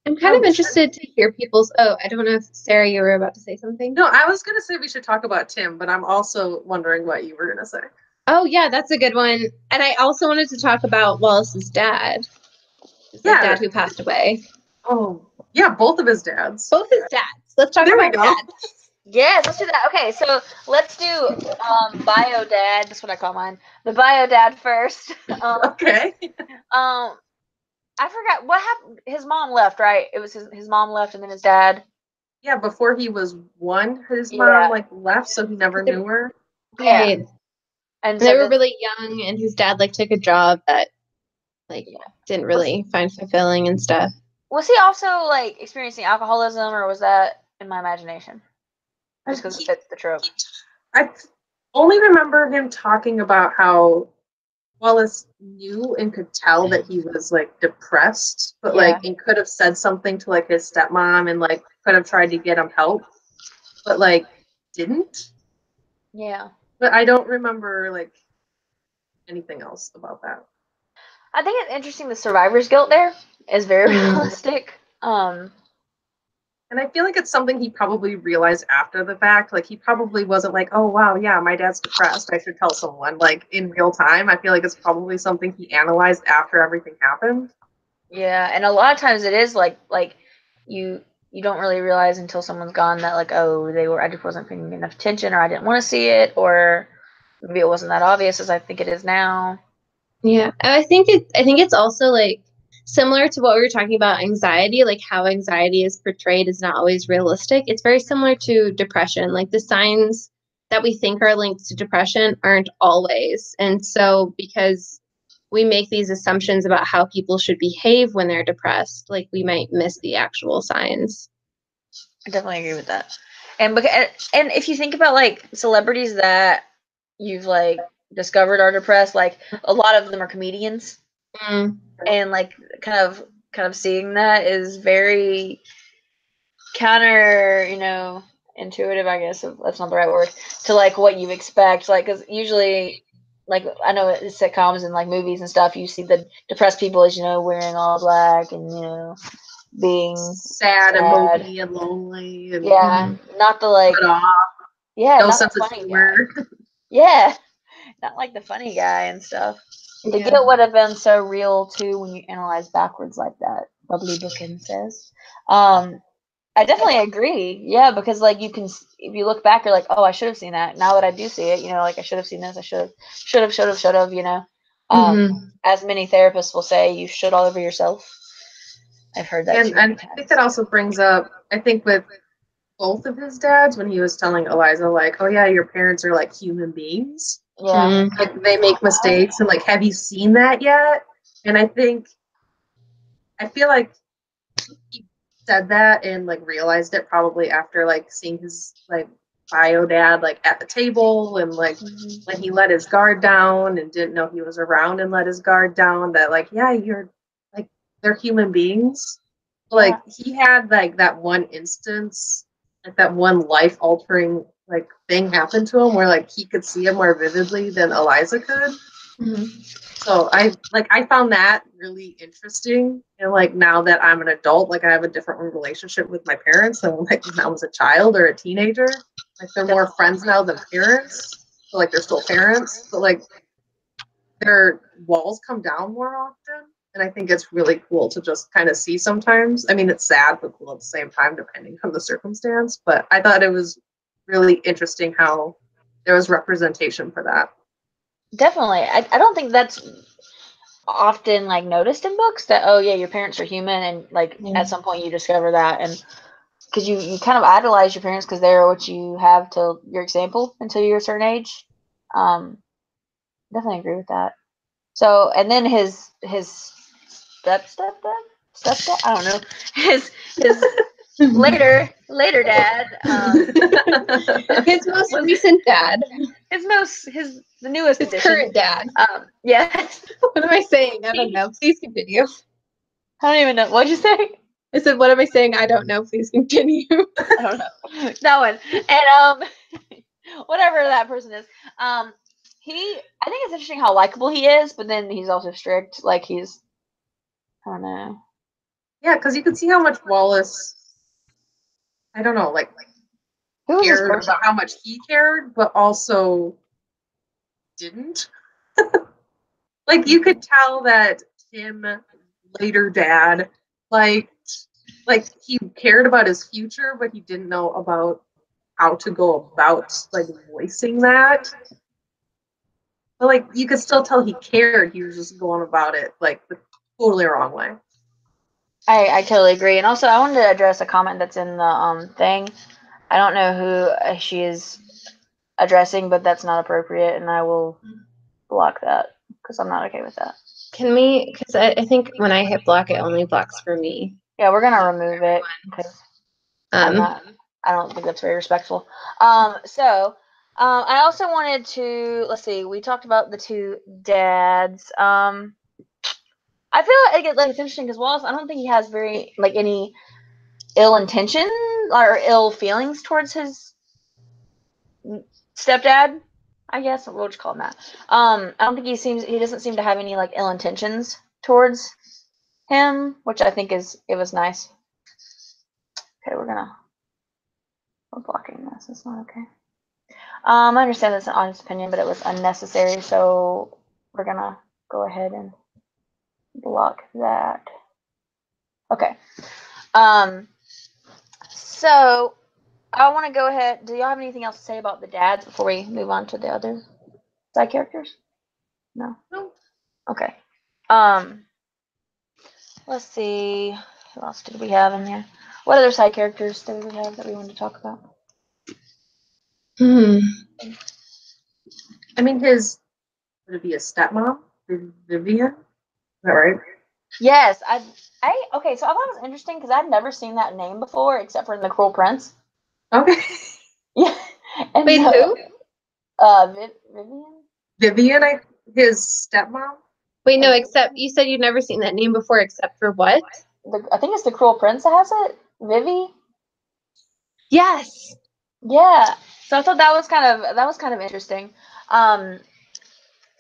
I'm kind of interested to hear people's. Oh, I don't know if Sarah, you were about to say something. No, I was gonna say we should talk about Tim, but I'm also wondering what you were gonna say. Oh yeah, that's a good one. And I also wanted to talk about Wallace's dad. His dad who passed away. Oh yeah, both of his dads. Both his dads. Let's talk about dads. Yes, let's do that. Okay, so let's do bio dad. That's what I call mine. The bio dad first. Okay. I forgot what happened. His mom left, right? It was his mom left, and then his dad. Yeah, before he was one, his mom like left, so he never knew her. Right. And they so were really young, and his dad like took a job that like didn't really find fulfilling and stuff. was he also like experiencing alcoholism, or was that in my imagination? Just because it fits the trope. I only remember him talking about how Wallace knew and could tell that he was like depressed, but like and could have said something to like his stepmom and like could have tried to get him help, but like didn't. Yeah. But I don't remember like anything else about that. I think it's interesting the survivor's guilt there is very realistic. And I feel like it's something he probably realized after the fact. Like he probably wasn't like, oh wow, yeah, my dad's depressed, I should tell someone, like in real time. I feel like it's probably something he analyzed after everything happened. Yeah, and a lot of times it is like you don't really realize until someone's gone that like, oh, I just wasn't paying enough attention, or I didn't want to see it, or maybe it wasn't that obvious as I think it is now. Yeah, I think it's also like similar to what we were talking about anxiety, like how anxiety is portrayed is not always realistic. It's very similar to depression. Like the signs that we think are linked to depression aren't always. And so because we make these assumptions about how people should behave when they're depressed, like we might miss the actual signs. I definitely agree with that. And if you think about like celebrities that you've like discovered are depressed, like a lot of them are comedians. And like kind of seeing that is very counter, intuitive, I guess, if that's not the right word, to like what you expect. Like, because usually, like I know in sitcoms and like movies and stuff, you see the depressed people as wearing all black and being sad and mopey and lonely and not the like cut off, not sense the of funny humor. guy. Not like the funny guy and stuff. The guilt would have been so real too when you analyze backwards like that. Bubbly Bookish says. I definitely agree. Yeah, because like you can, if you look back, you're like, oh, I should have seen that. Now that I do see it, like I should have seen this. I should have. As many therapists will say, you should all over yourself. I've heard that too. And I think that also brings up, I think with both of his dads, when he was telling Eliza, like, oh yeah, your parents are like human beings. Yeah. Like they make mistakes, and like, have you seen that yet? And I feel like he said that and like realized it probably after like seeing his like bio dad like at the table and like when he let his guard down and didn't know he was around and let his guard down, that like, yeah, you're like, they're human beings. Like he had like that one instance, like that one life altering like thing happened to him where like he could see it more vividly than Eliza could. So I found that really interesting. And like now that I'm an adult, like I have a different relationship with my parents than like when I was a child or a teenager. Like they're more friends now than parents. So like they're still parents, but like their walls come down more often. And I think it's really cool to just kind of see sometimes. I mean, it's sad but cool at the same time, depending on the circumstance. But I thought it was really interesting how there was representation for that. Definitely. I don't think that's often like noticed in books that, oh yeah, your parents are human, and like at some point you discover that, and because you kind of idolize your parents because they're what you have till your example until you're a certain age. Definitely agree with that. So, and then his stepdad, I don't know, his later dad, his most recent dad, the newest his addition. current dad. What am I saying? I don't know. Please continue. I don't even know. What'd you say? I said, what am I saying? I don't know. Please continue. I don't know. That one. And whatever that person is. I think it's interesting how likable he is, but then he's also strict. Like I don't know. Yeah, because you could see how much Wallace, I don't know, like cared about how much he cared, but also didn't. Like you could tell that Tim, later dad, like he cared about his future, but he didn't know about how to go about like voicing that. But like you could still tell he cared. He was just going about it like the totally wrong way. I totally agree. And also I wanted to address a comment that's in the thing. I don't know who she is. addressing, but that's not appropriate, and I will block that because I'm not okay with that. Can we, because I think when I hit block, it only blocks for me. Yeah, we're gonna remove it because I don't think that's very respectful. I also wanted to, let's see, we talked about the two dads. I feel like it's interesting because Wallace, I don't think he has very, like, any ill intention or ill feelings towards his stepdad, I guess. We'll just call him that. I don't think he doesn't seem to have any, like, ill intentions towards him, which I think it was nice. Okay, we're blocking this. It's not okay. I understand that's an honest opinion, but it was unnecessary, so we're gonna go ahead and block that. Okay. So I want to go ahead. Do y'all have anything else to say about the dads before we move on to the other side characters? No. No. Okay. Let's see. Who else did we have in here? What other side characters did we have that we wanted to talk about? I mean, would it be a stepmom? Vivian? Is that right? Yes, okay, so I thought it was interesting because I'd never seen that name before except for in The Cruel Prince. Okay. Yeah. And Wait, who? Vivian? Vivian, his stepmom? Wait, no, except you said you'd never seen that name before, except for what? I think it's The Cruel Prince that has it. Vivi? Yes. Yeah. So I thought that was kind of interesting.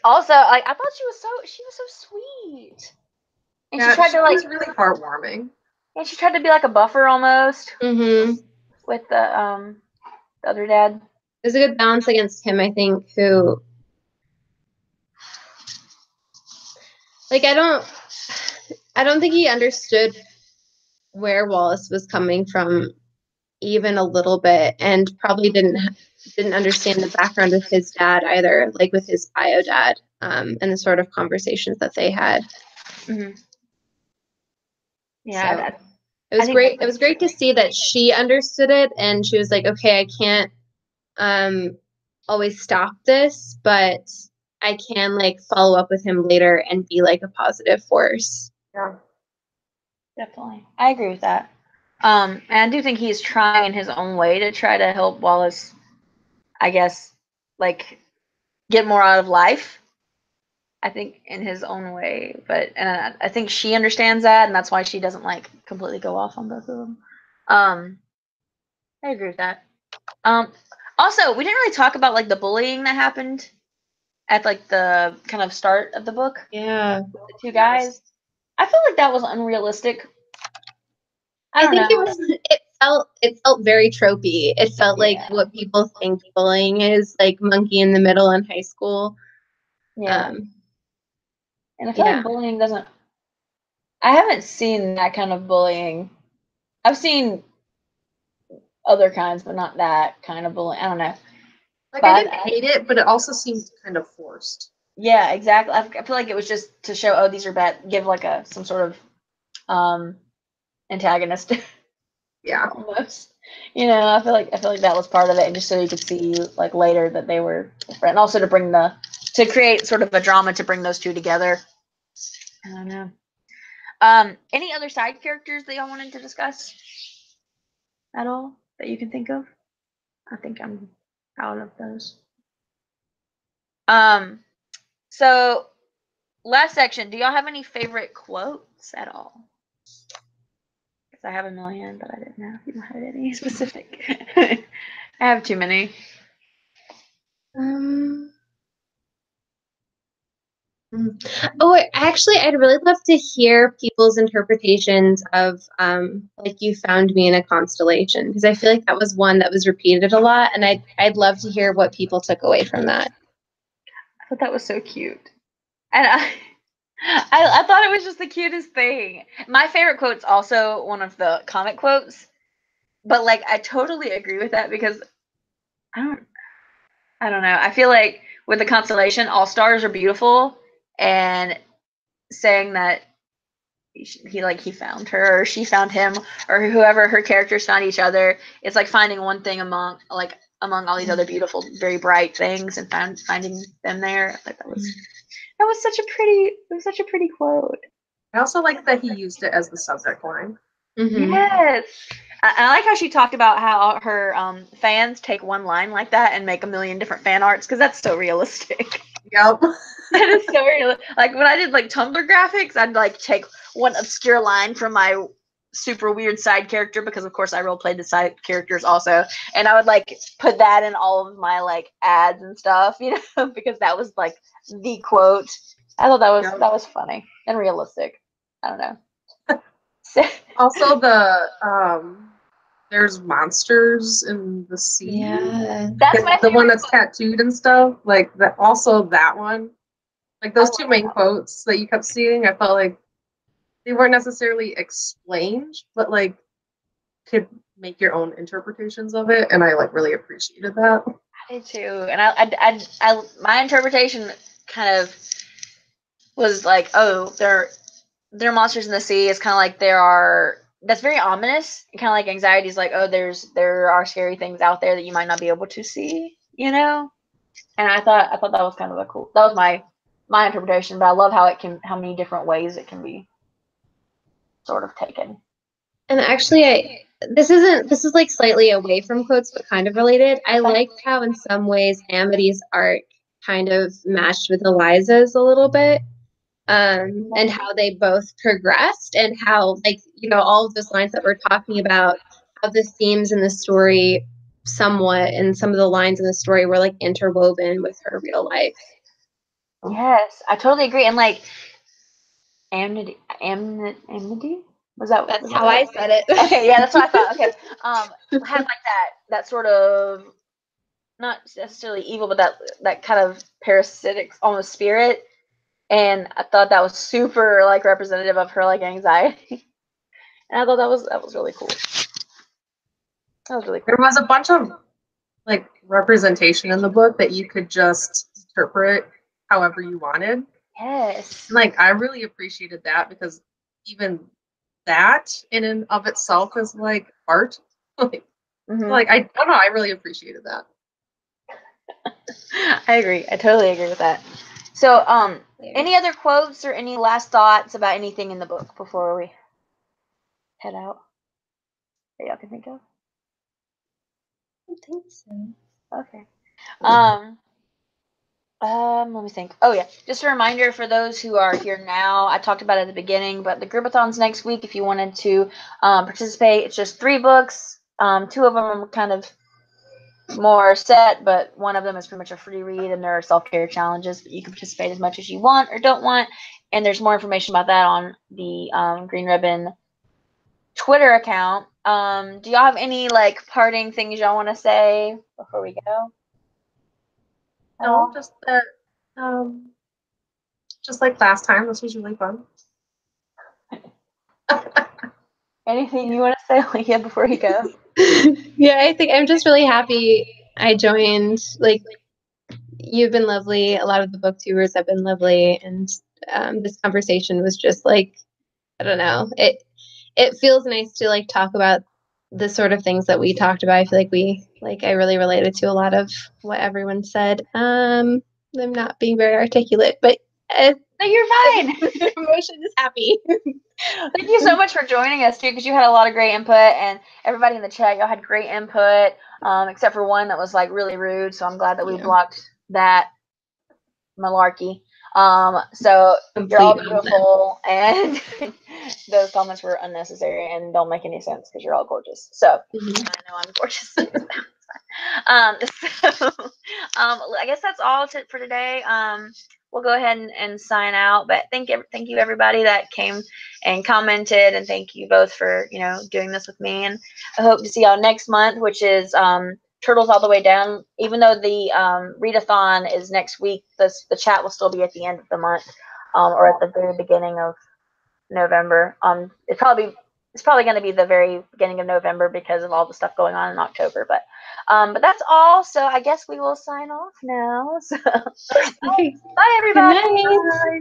Also, like, I thought she was so sweet. And Yeah, she tried to, like, was really heartwarming. And she tried to be like a buffer almost with the other dad. There's a good balance against him, I think, who, like, I don't think he understood where Wallace was coming from even a little bit, and probably didn't understand the background of his dad either, like with his bio dad, and the sort of conversations that they had. Yeah, so it was great. It was great to see that she understood it, and she was like, okay, I can't always stop this, but I can, like, follow up with him later and be like a positive force. Yeah, definitely. I agree with that. And I do think he's trying in his own way to try to help Wallace, I guess, like, get more out of life. I think in his own way, and I think she understands that, and that's why she doesn't, like, completely go off on both of them. I agree with that. Also, we didn't really talk about, like, the bullying that happened at, like, the kind of start of the book. Yeah, with the two guys. I feel like that was unrealistic. I think it felt very tropey. It felt like what people think bullying is, like monkey in the middle in high school. Yeah. And I feel like bullying doesn't. I haven't seen that kind of bullying. I've seen other kinds, but not that kind of bullying. I don't know. Like, I didn't hate it, but it also seemed kind of forced. Yeah, exactly. I feel like it was just to show, oh, these are bad. Give, like, some sort of antagonist. Yeah. Almost. I feel like that was part of it, and just so you could see, like, later that they were different, and also to create sort of a drama to bring those two together. I don't know. Any other side characters that y'all wanted to discuss at all that you can think of? I think I'm out of those. So last section, do y'all have any favorite quotes at all? Because I have a million, but I didn't know if you had any specific. I have too many. Actually, I'd really love to hear people's interpretations of like, you found me in a constellation, because I feel like that was one that was repeated a lot, and I'd love to hear what people took away from that. I thought that was so cute, and I thought it was just the cutest thing. My favorite quote's also one of the comic quotes, but, like, I totally agree with that because I don't know. I feel like with the constellation, all stars are beautiful, and saying that he found her, or she found him, or whoever her characters found each other, it's like finding one thing among, like, among all these other beautiful, very bright things, and finding them there. I thought that was such a pretty quote. I also like that he used it as the subject line. Yes. I like how she talked about how her fans take one line like that and make a million different fan arts, because that's so realistic. Yep. That is so real. Like when I did like Tumblr graphics, I'd like take one obscure line from my super weird side character, because of course I role played the side characters also, and I would like put that in all of my like ads and stuff, you know, because that was like the quote. I thought that was funny and realistic. I don't know. Also, there's monsters in the sea. Yeah, that's my the one that's tattooed and stuff. Like that. Also, that one. Like those two main quotes that you kept seeing, I felt like they weren't necessarily explained, but like could make your own interpretations of it, and I like really appreciated that. I did too, and I my interpretation kind of was like, oh, they're monsters in the sea. It's kind of like that's very ominous. Kind of like anxiety is like, oh, there are scary things out there that you might not be able to see, you know. And I thought that was kind of that was my interpretation. But I love how many different ways it can be sort of taken. and actually, this is like slightly away from quotes, but kind of related. I liked how in some ways Amity's art kind of matched with Eliza's a little bit. And how they both progressed, and how, like, you know, all of those lines that we're talking about, how the themes in the story somewhat, and some of the lines in the story were like interwoven with her real life. Yes, I totally agree. And like amity was That's how I said it. Okay, yeah, that's what I thought. Okay, had like that sort of, not necessarily evil, but that kind of parasitic almost spirit. And I thought that was super like representative of her like anxiety. And I thought that was really cool. That was really cool. There was a bunch of like representation in the book that you could just interpret however you wanted. Yes. Like I really appreciated that, because even that in and of itself is like art. Like I don't know, I really appreciated that. I agree. I totally agree with that. So, any other quotes or any last thoughts about anything in the book before we head out that y'all can think of? I don't think so. Okay. Let me think. Oh yeah, just a reminder for those who are here now. I talked about it at the beginning, but the Groupathon's next week. If you wanted to participate, it's just 3 books. 2 of them are kind of more set, but one of them is pretty much a free read, and there are self-care challenges, but you can participate as much as you want or don't want. And there's more information about that on the Green Ribbon Twitter account. Do y'all have any like parting things y'all want to say before we go? No, just that just like last time, this was really fun. Anything you want to say, Leah, before you go? Yeah, I think I'm just really happy I joined. Like, you've been lovely. A lot of the booktubers have been lovely, and this conversation was just like, I don't know. It feels nice to like talk about the sort of things that we talked about. I feel like I really related to a lot of what everyone said. I'm not being very articulate, but no, you're fine. Emotion is happy. Thank you so much for joining us too, because you had a lot of great input, and everybody in the chat, y'all had great input, except for one that was like really rude. So I'm glad that we blocked that malarkey. So you're all beautiful, and those comments were unnecessary and don't make any sense because you're all gorgeous. So I know I'm gorgeous. So, I guess that's all for today. We'll go ahead and sign out. But thank you everybody that came and commented, and thank you both for doing this with me. And I hope to see y'all next month, which is Turtles All the Way Down. Even though the readathon is next week, the chat will still be at the end of the month, or at the very beginning of November. It's probably going to be the very beginning of November because of all the stuff going on in October. But that's all. So I guess we will sign off now. So, bye everybody. Good night. Bye.